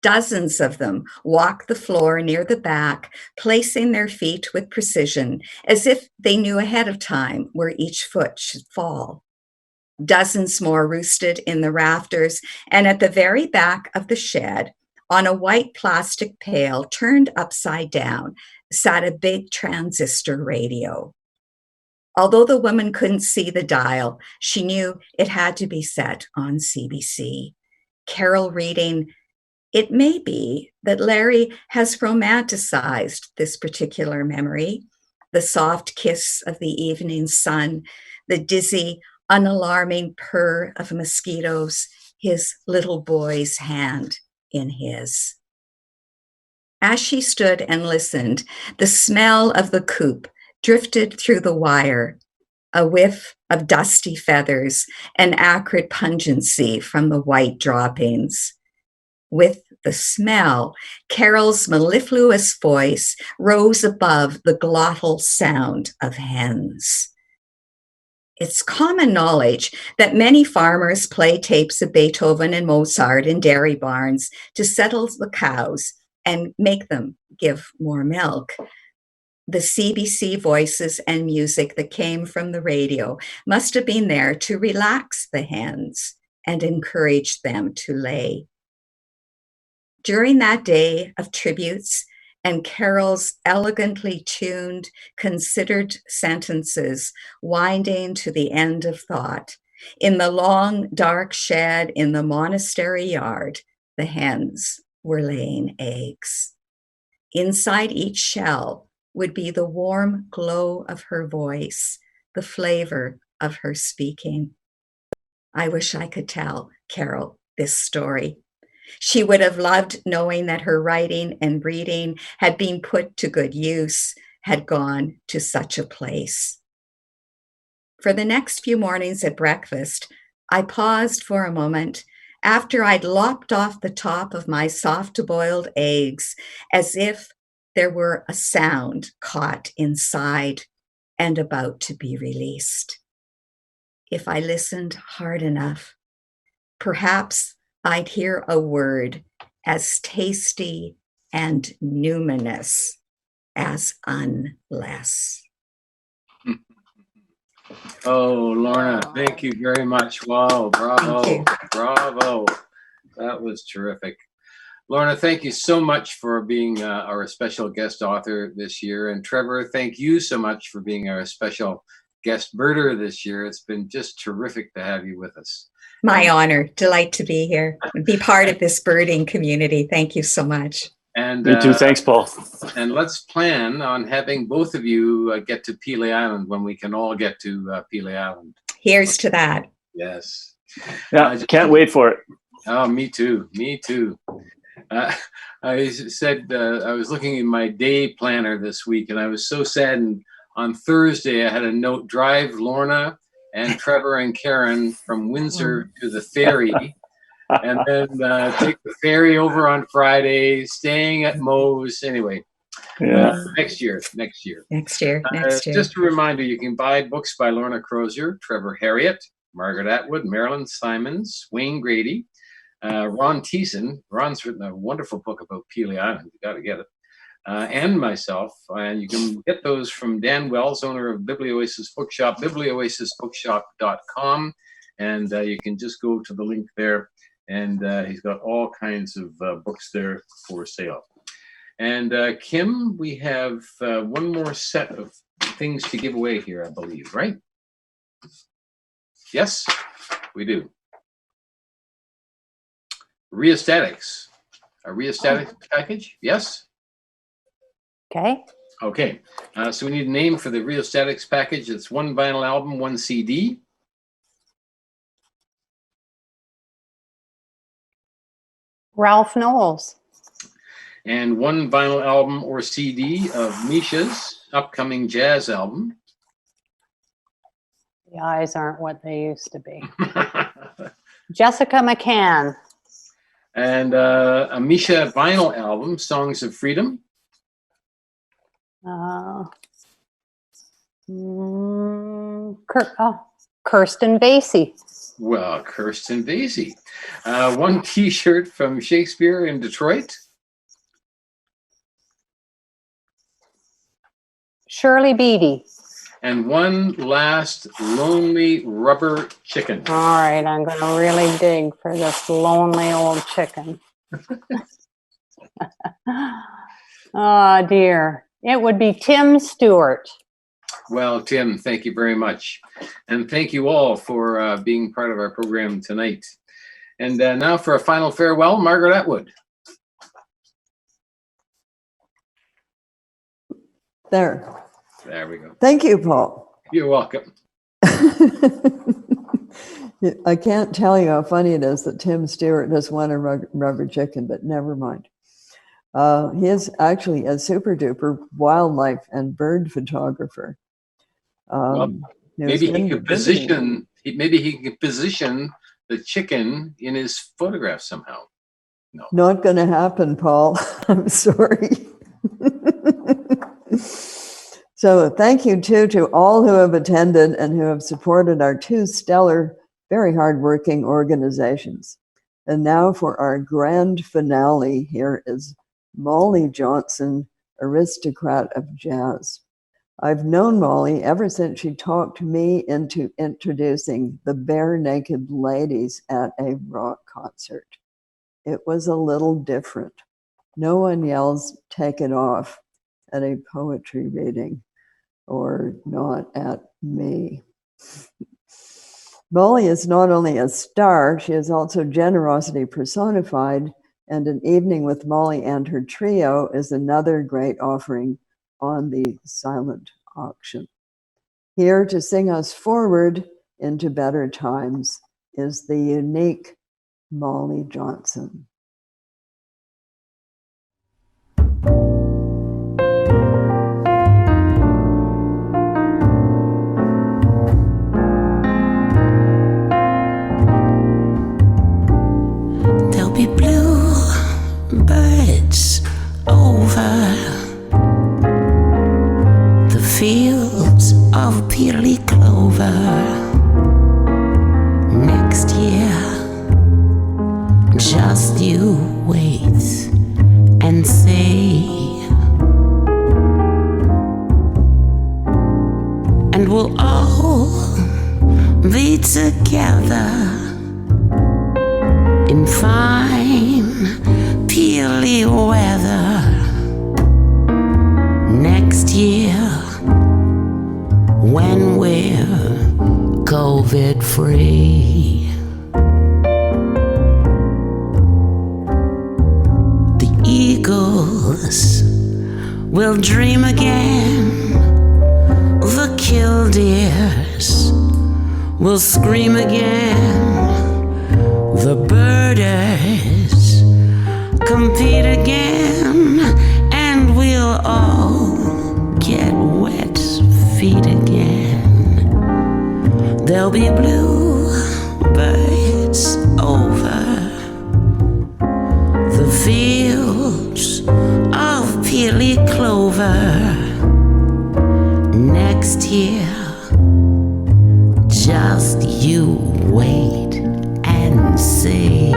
Dozens of them walked the floor near the back, placing their feet with precision, as if they knew ahead of time where each foot should fall. Dozens more roosted in the rafters, and at the very back of the shed, on a white plastic pail turned upside down, sat a big transistor radio. Although the woman couldn't see the dial, she knew it had to be set on CBC. Carol reading, "It may be that Larry has romanticized this particular memory, the soft kiss of the evening sun, the dizzy, unalarming purr of mosquitoes, his little boy's hand in his." As she stood and listened, the smell of the coop drifted through the wire, a whiff of dusty feathers, an acrid pungency from the white droppings. With the smell, Carol's mellifluous voice rose above the glottal sound of hens. It's common knowledge that many farmers play tapes of Beethoven and Mozart in dairy barns to settle the cows and make them give more milk. The CBC voices and music that came from the radio must have been there to relax the hens and encourage them to lay. During that day of tributes and Carol's elegantly tuned, considered sentences winding to the end of thought, in the long, dark shed in the monastery yard, the hens were laying eggs. Inside each shell would be the warm glow of her voice, the flavor of her speaking. I wish I could tell Carol this story. She would have loved knowing that her writing and reading had been put to good use, had gone to such a place. For the next few mornings at breakfast, I paused for a moment after I'd lopped off the top of my soft-boiled eggs, as if there were a sound caught inside and about to be released. If I listened hard enough, perhaps I'd hear a word as tasty and numinous as unless. Oh, Lorna, thank you very much. Wow, bravo, bravo. That was terrific. Lorna, thank you so much for being our special guest author this year. And Trevor, thank you so much for being our special guest birder this year. It's been just terrific to have you with us. My honor. Delight to be here and be part of this birding community. Thank you so much. And Me too. Thanks, Paul. And let's plan on having both of you get to Pelee Island when we can all get to Pelee Island. Here's to that. Yes. Yeah, can't wait for it. Oh, me too. Me too. I said I was looking in my day planner this week, and I was so saddened. On Thursday, I had a note: drive Lorna and Trevor and Karen from Windsor to the ferry, and then take the ferry over on Friday, staying at Moe's. Anyway, Yeah. Next year. Next year. Just a reminder, you can buy books by Lorna Crozier, Trevor Harriott, Margaret Atwood, Marilyn Simons, Wayne Grady, Ron Thiessen. Ron's written a wonderful book about Peely Island. You got to get it. And myself. And you can get those from Dan Wells, owner of Biblioasis Bookshop, biblioasisbookshop.com. And you can just go to the link there. And he's got all kinds of books there for sale. And Kim, we have one more set of things to give away here, I believe, right? Yes, we do. Rheostatics. A rheostatics package, yes? Okay. Okay, so we need a name for the Rheostatics package. It's one vinyl album, one CD. Ralph Knowles. And one vinyl album or CD of Misha's upcoming jazz album. The eyes aren't what they used to be. Jessica McCann. And a Misha vinyl album, Songs of Freedom. Kirsten Vasey. Well, Kirsten Vasey. One T-shirt from Shakespeare in Detroit. Shirley Beatty. And one last Lonely Rubber Chicken. All right, I'm going to really dig for this lonely old chicken. Oh, dear. It would be Tim Stewart. Well, Tim, thank you very much. And thank you all for being part of our program tonight. And now for a final farewell, Margaret Atwood. There we go. Thank you, Paul. You're welcome. I can't tell you how funny it is that Tim Stewart just won a rubber chicken, but never mind. He is actually a super duper wildlife and bird photographer. Maybe he could position the chicken in his photograph somehow. No. Not going to happen, Paul. I'm sorry. So thank you, too, to all who have attended and who have supported our two stellar, very hardworking organizations. And now for our grand finale, here is Molly Johnson, Aristocrat of Jazz. I've known Molly ever since she talked me into introducing the Bare Naked Ladies at a rock concert. It was a little different. No one yells, "Take it off," at a poetry reading, or not at me. Molly is not only a star, she is also generosity personified, and An Evening with Molly and Her Trio is another great offering on the silent auction. Here to sing us forward into better times is the unique Molly Johnson. There'll be blue birds over the fields of peely clover next year. Just you wait and see, and we'll all be together in fine peely weather next year, when we're COVID free. The eagles will dream again, the killdeers will scream again, the birders compete again, and we'll all get wet feet again. There'll be blue birds over the fields of peely clover you wait and see.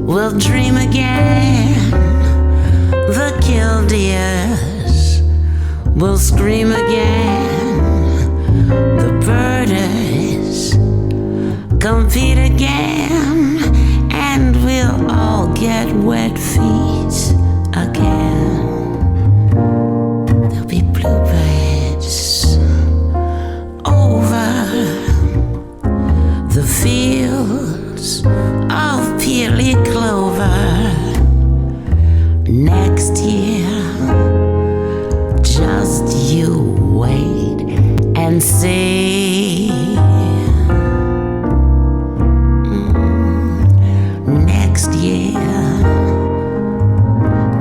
Will dream again. The killdeers will scream again. The birdies compete again, and we'll all get wet feet again. There'll be bluebirds over the fields of peely clover. Next year, just you wait and see. Next year,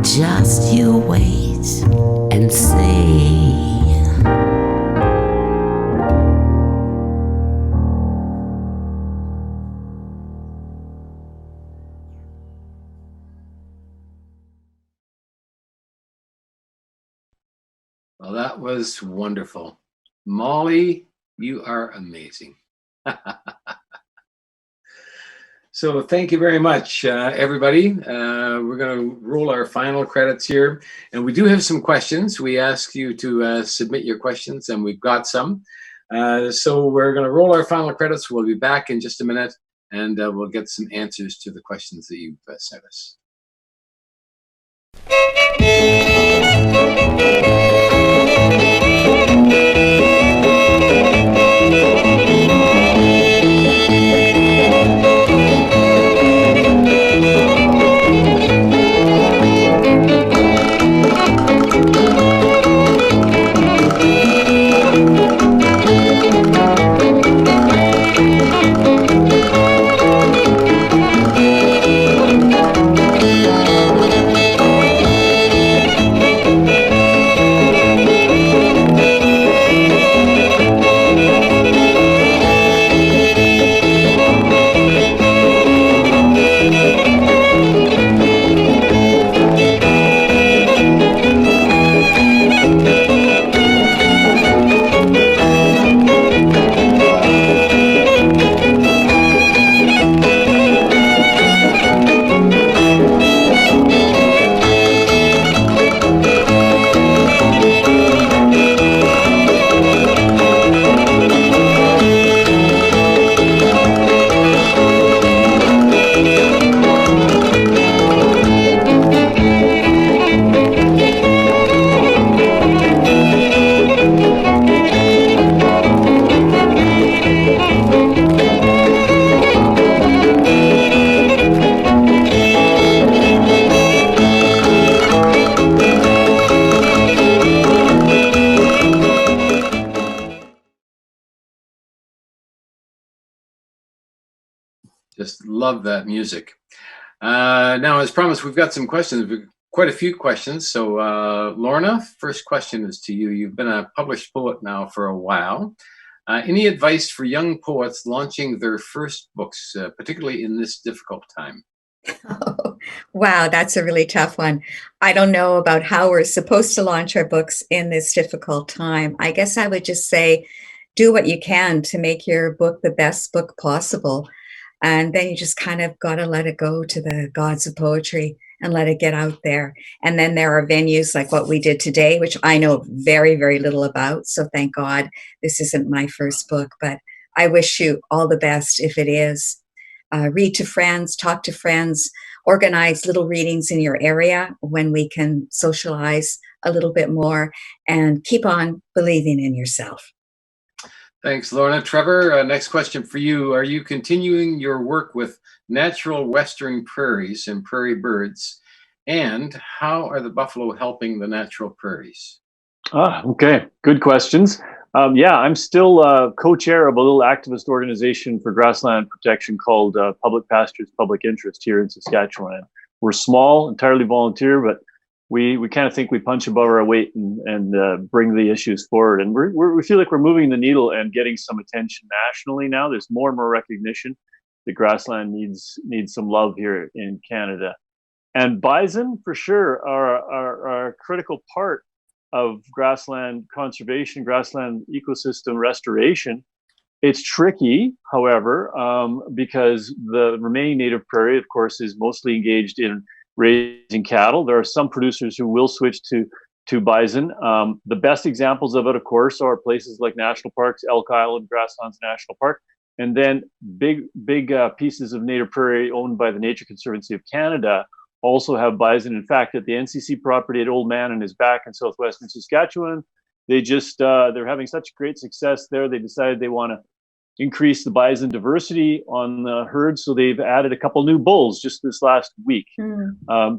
just you wait and see. Well, that was wonderful. Molly, you are amazing. So thank you very much, everybody. We're going to roll our final credits here. And we do have some questions. We ask you to submit your questions, and we've got some. So we're going to roll our final credits. We'll be back in just a minute, and we'll get some answers to the questions that you've sent us. Just love that music. Now, as promised, we've got some questions, quite a few questions. So, Lorna, first question is to you. You've been a published poet now for a while. Any advice for young poets launching their first books, particularly in this difficult time? Wow, that's a really tough one. I don't know about how we're supposed to launch our books in this difficult time. I guess I would just say, do what you can to make your book the best book possible. And then you just kind of got to let it go to the gods of poetry and let it get out there. And then there are venues like what we did today, which I know very, very little about. So thank God this isn't my first book, but I wish you all the best if it is. Read to friends, talk to friends. organize little readings in your area when we can socialize a little bit more and keep on believing in yourself. Thanks, Lorna. Trevor, next question for you. Are you continuing your work with natural western prairies and prairie birds? And how are the buffalo helping the natural prairies? Okay. Good questions. Yeah, I'm still co-chair of a little activist organization for grassland protection called Public Pastures, Public Interest here in Saskatchewan. We're small, entirely volunteer, but we kind of think we punch above our weight and bring the issues forward. And we feel like we're moving the needle and getting some attention nationally now. There's more and more recognition that grassland needs some love here in Canada. And bison, for sure, are a critical part of grassland conservation, grassland ecosystem restoration. It's tricky, however, because the remaining native prairie, of course, is mostly engaged in raising cattle. There are some producers who will switch to bison. The best examples of it, of course, are places like national parks, Elk Island, Grasslands National Park, and then big pieces of native prairie owned by the Nature Conservancy of Canada also have bison. In fact, at the NCC property at Old Man and his back in southwestern Saskatchewan, they just they're having such great success there. They decided they want to increase the bison diversity on the herd, so they've added a couple new bulls just this last week.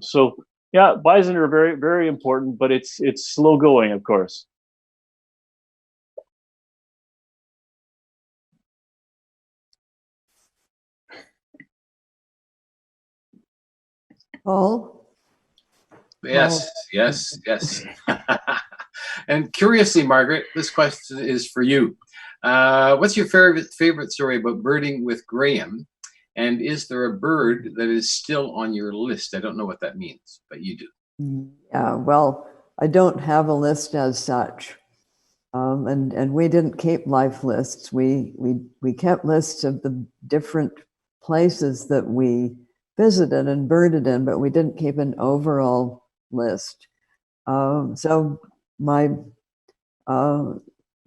So yeah, bison are very, very important, but it's slow going, of course. Paul? Yes, yes, yes. And curiously, Margaret, this question is for you. What's your favorite story about birding with Graham? And is there a bird that is still on your list? I don't know what that means, but you do. Yeah, well, I don't have a list as such. And we didn't keep life lists. We kept lists of the different places that we visited and birded in, but we didn't keep an overall list. So my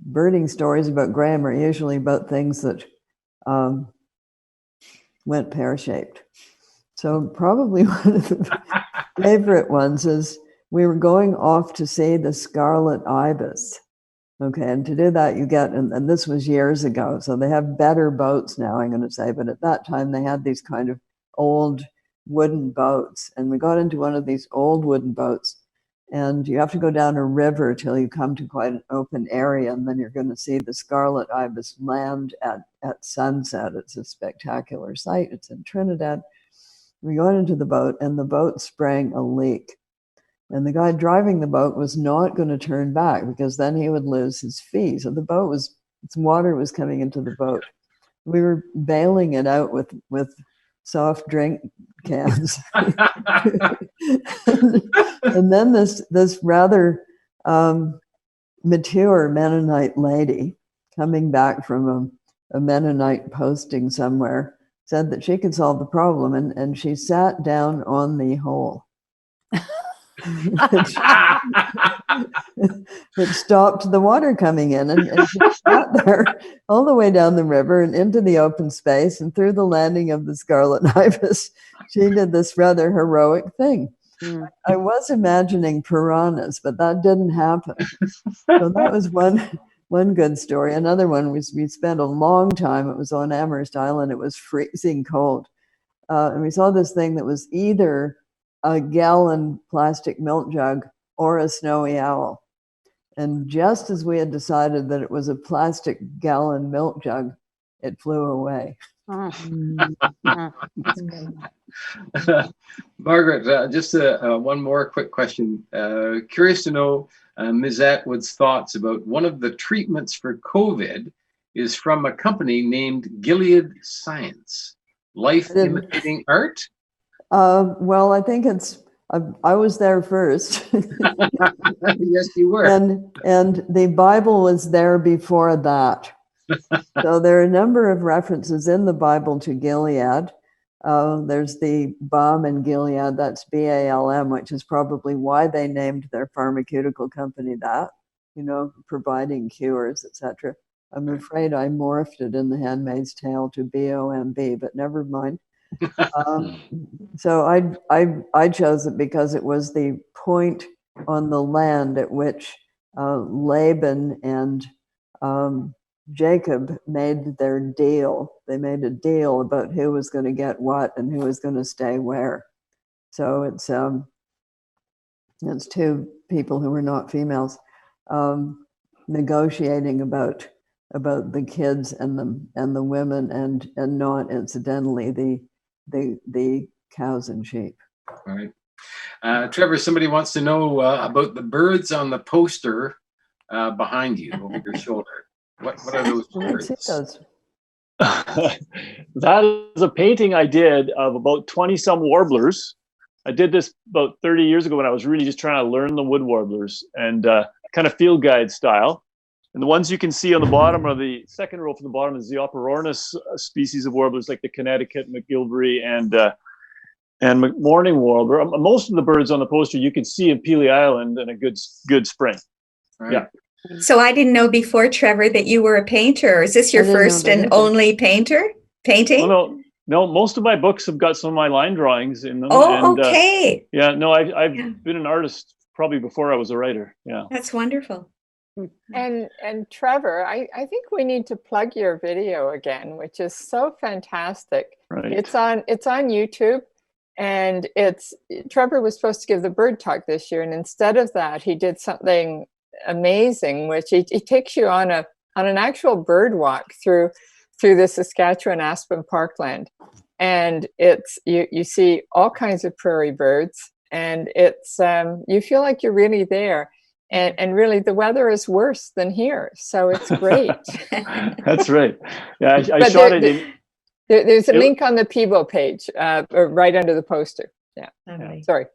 birding stories about Graham are usually about things that went pear-shaped. So probably one of the favorite ones is we were going off to see the scarlet ibis. Okay, and to do that, you get, and this was years ago, so they have better boats now, I'm going to say, but at that time they had these kind of old wooden boats, and we got into one of these old wooden boats, and you have to go down a river till you come to quite an open area, and then you're going to see the scarlet ibis land at sunset. It's a spectacular sight. It's in Trinidad. We got into the boat, and the boat sprang a leak. And the guy driving the boat was not going to turn back because then he would lose his fee. So the boat was, its water was coming into the boat. We were bailing it out with soft drink cans. And then this rather mature Mennonite lady coming back from a Mennonite posting somewhere said that she could solve the problem, and she sat down on the hole. It stopped the water coming in, and she sat there all the way down the river and into the open space, and through the landing of the scarlet ibis, she did this rather heroic thing. I was imagining piranhas, but that didn't happen. So that was one good story. Another one was we spent a long time, it was on Amherst Island, it was freezing cold, and we saw this thing that was either a gallon plastic milk jug or a snowy owl. And just as we had decided that it was a plastic gallon milk jug, it flew away. Margaret, just one more quick question. Curious to know Ms. Atwood's thoughts about one of the treatments for COVID is from a company named Gilead Science. Life imitating art? Well, I think it's, I was there first. Yes, you were. And the Bible was there before that. So there are a number of references in the Bible to Gilead. There's the balm in Gilead, that's BALM, which is probably why they named their pharmaceutical company that, providing cures, etc. I'm afraid I morphed it in The Handmaid's Tale to BOMB, but never mind. So I chose it because it was the point on the land at which Laban and Jacob made their deal. They made a deal about who was going to get what and who was going to stay where. So it's two people who were not females negotiating about the kids and the women and not incidentally the cows and sheep. All right. Trevor, somebody wants to know about the birds on the poster behind you over your shoulder. What are those birds? That is a painting I did of about 20 some warblers. I did this about 30 years ago when I was really just trying to learn the wood warblers and kind of field guide style. And the ones you can see on the bottom are the second row from the bottom is the Operornis species of warblers like the Connecticut, McGilvery, and morning warbler. Most of the birds on the poster you can see in Pelee Island in a good spring. Right. Yeah. So I didn't know before, Trevor, that you were a painter. Is this your first and only painting? Well, no, most of my books have got some of my line drawings in them. Oh, okay. I've been an artist probably before I was a writer. Yeah. That's wonderful. And Trevor, I think we need to plug your video again, which is so fantastic. Right. It's on YouTube, and Trevor was supposed to give the bird talk this year, and instead of that, he did something amazing, which he takes you on an actual bird walk through the Saskatchewan aspen parkland, and it's you see all kinds of prairie birds, and it's you feel like you're really there. And really, the weather is worse than here, so it's great. That's right. Yeah, I shot it. There's a link on the PIBO page, right under the poster. Yeah. Sorry.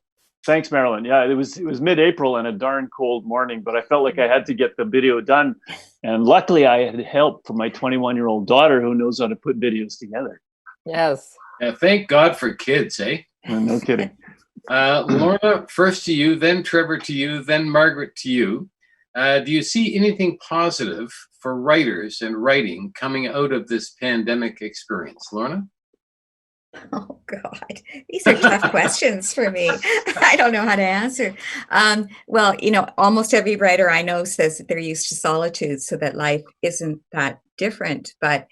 Thanks, Marilyn. Yeah, it was mid-April and a darn cold morning, but I felt like I had to get the video done, and luckily I had help from my 21-year-old daughter who knows how to put videos together. Yes. Yeah, thank God for kids, eh? No kidding. Lorna, first to you, then Trevor to you, then Margaret to you. Do you see anything positive for writers and writing coming out of this pandemic experience? Lorna? Oh, God. These are tough questions for me. I don't know how to answer. Well, almost every writer I know says that they're used to solitude, so that life isn't that different. But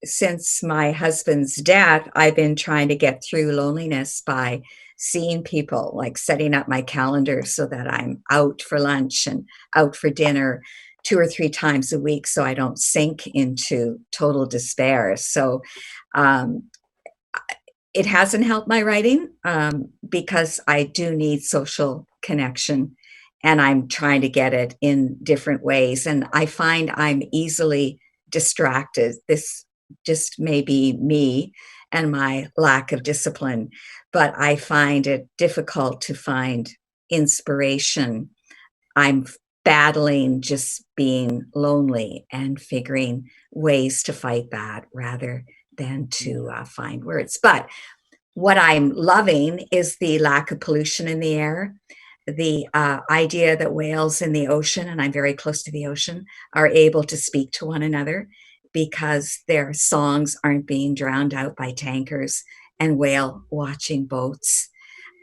since my husband's death, I've been trying to get through loneliness by seeing people, like setting up my calendar so that I'm out for lunch and out for dinner 2 or 3 times a week so I don't sink into total despair. So it hasn't helped my writing because I do need social connection, and I'm trying to get it in different ways. And I find I'm easily distracted. This just may be me and my lack of discipline, but I find it difficult to find inspiration. I'm battling just being lonely and figuring ways to fight that rather than to find words. But what I'm loving is the lack of pollution in the air, the idea that whales in the ocean, and I'm very close to the ocean, are able to speak to one another because their songs aren't being drowned out by tankers and whale watching boats.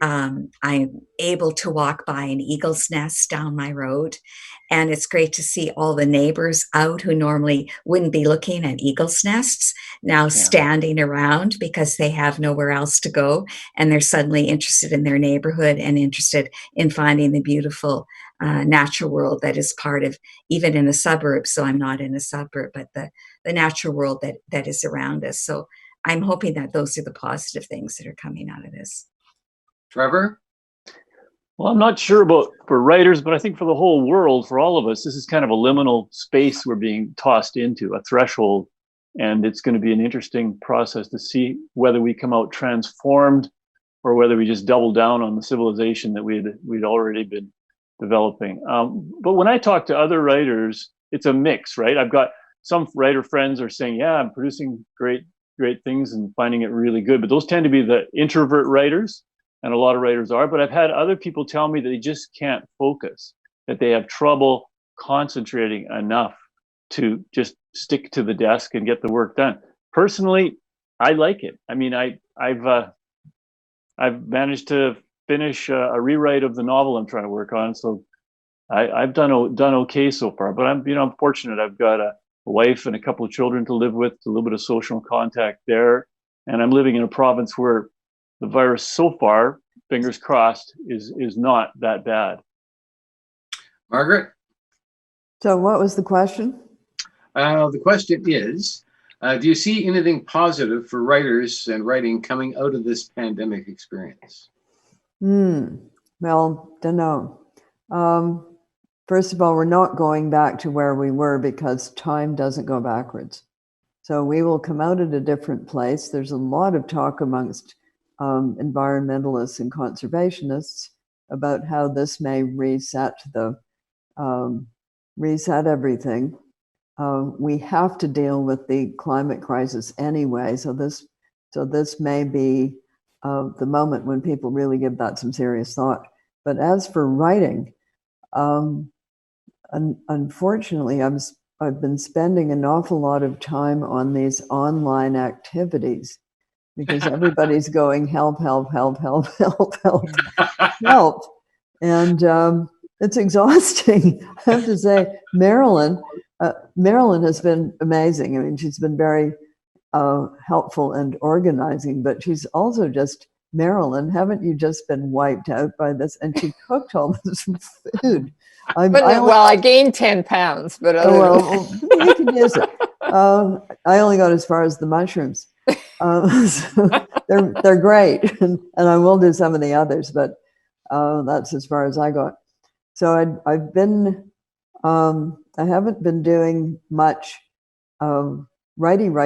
I'm able to walk by an eagle's nest down my road, and it's great to see all the neighbors out who normally wouldn't be looking at eagle's nests now standing around because they have nowhere else to go, and they're suddenly interested in their neighborhood and interested in finding the beautiful natural world that is part of, even in the suburbs. So I'm not in a suburb, but the natural world that is around us. So I'm hoping that those are the positive things that are coming out of this. Trevor? Well, I'm not sure about for writers, but I think for the whole world, for all of us, this is kind of a liminal space we're being tossed into, a threshold. And it's going to be an interesting process to see whether we come out transformed or whether we just double down on the civilization that we'd already been developing. But when I talk to other writers, it's a mix, right? I've got some writer friends are saying, yeah, I'm producing great things and finding it really good. But those tend to be the introvert writers. And a lot of writers are, but I've had other people tell me that they just can't focus, that they have trouble concentrating enough to just stick to the desk and get the work done. Personally, I like it. I mean, I've managed to finish a rewrite of the novel I'm trying to work on, so I've done okay so far. But I'm fortunate. I've got a wife and a couple of children to live with, a little bit of social contact there, and I'm living in a province where the virus so far, fingers crossed, is not that bad. Margaret? So what was the question? The question is, do you see anything positive for writers and writing coming out of this pandemic experience? Well, don't know. First of all, we're not going back to where we were because time doesn't go backwards. So we will come out at a different place. There's a lot of talk amongst environmentalists and conservationists about how this may reset everything. We have to deal with the climate crisis anyway. So this may be the moment when people really give that some serious thought. But as for writing, unfortunately, I've been spending an awful lot of time on these online activities because everybody's going help, help, help, help, help, help, help. And it's exhausting. I have to say, Marilyn has been amazing. I mean, she's been very helpful and organizing, but she's also just, Marilyn, haven't you just been wiped out by this? And she cooked all this food. I gained 10 pounds, but you can use it. I only got as far as the mushrooms. So they're great, and I will do some of the others, but that's as far as I got. So I've been, I haven't been doing much writing.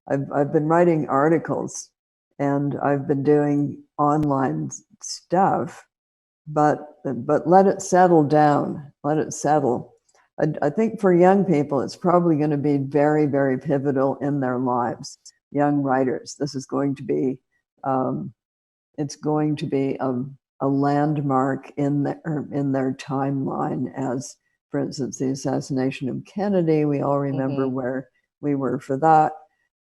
I've been writing articles, and I've been doing online stuff, but let it settle down. Let it settle. I think for young people, it's probably going to be very, very pivotal in their lives. Young writers, this is going to be, it's going to be a landmark in their timeline. As, for instance, the assassination of Kennedy. We all remember where we were for that.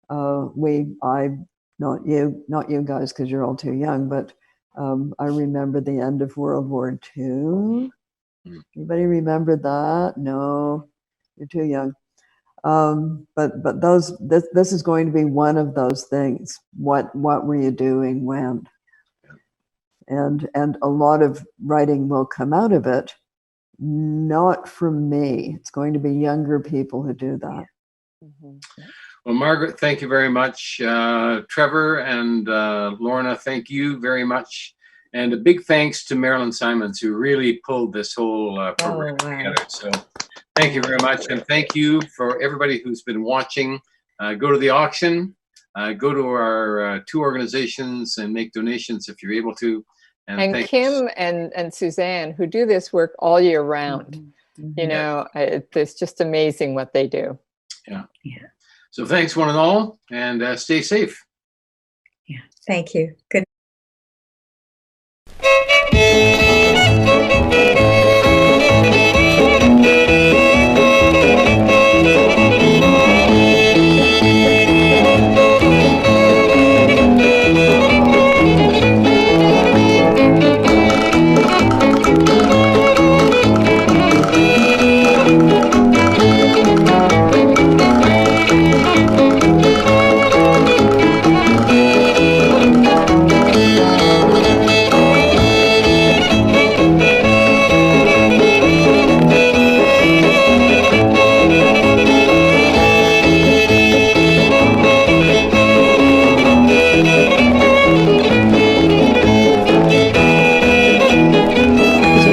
Not you guys, because you're all too young, but I remember the end of World War II. Anybody remember that? No, you're too young. But this is going to be one of those things. What were you doing when? And a lot of writing will come out of it. Not from me. It's going to be younger people who do that. Well, Margaret, thank you very much. Trevor and Lorna, thank you very much. And a big thanks to Marilyn Simons, who really pulled this whole program together. So thank you very much. And thank you for everybody who's been watching. Go to the auction, go to our two organizations and make donations if you're able to. And Kim and Suzanne, who do this work all year round. You know, it's just amazing what they do. Yeah. So thanks one and all, and stay safe. Yeah, thank you. Good.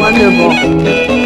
Wonderful.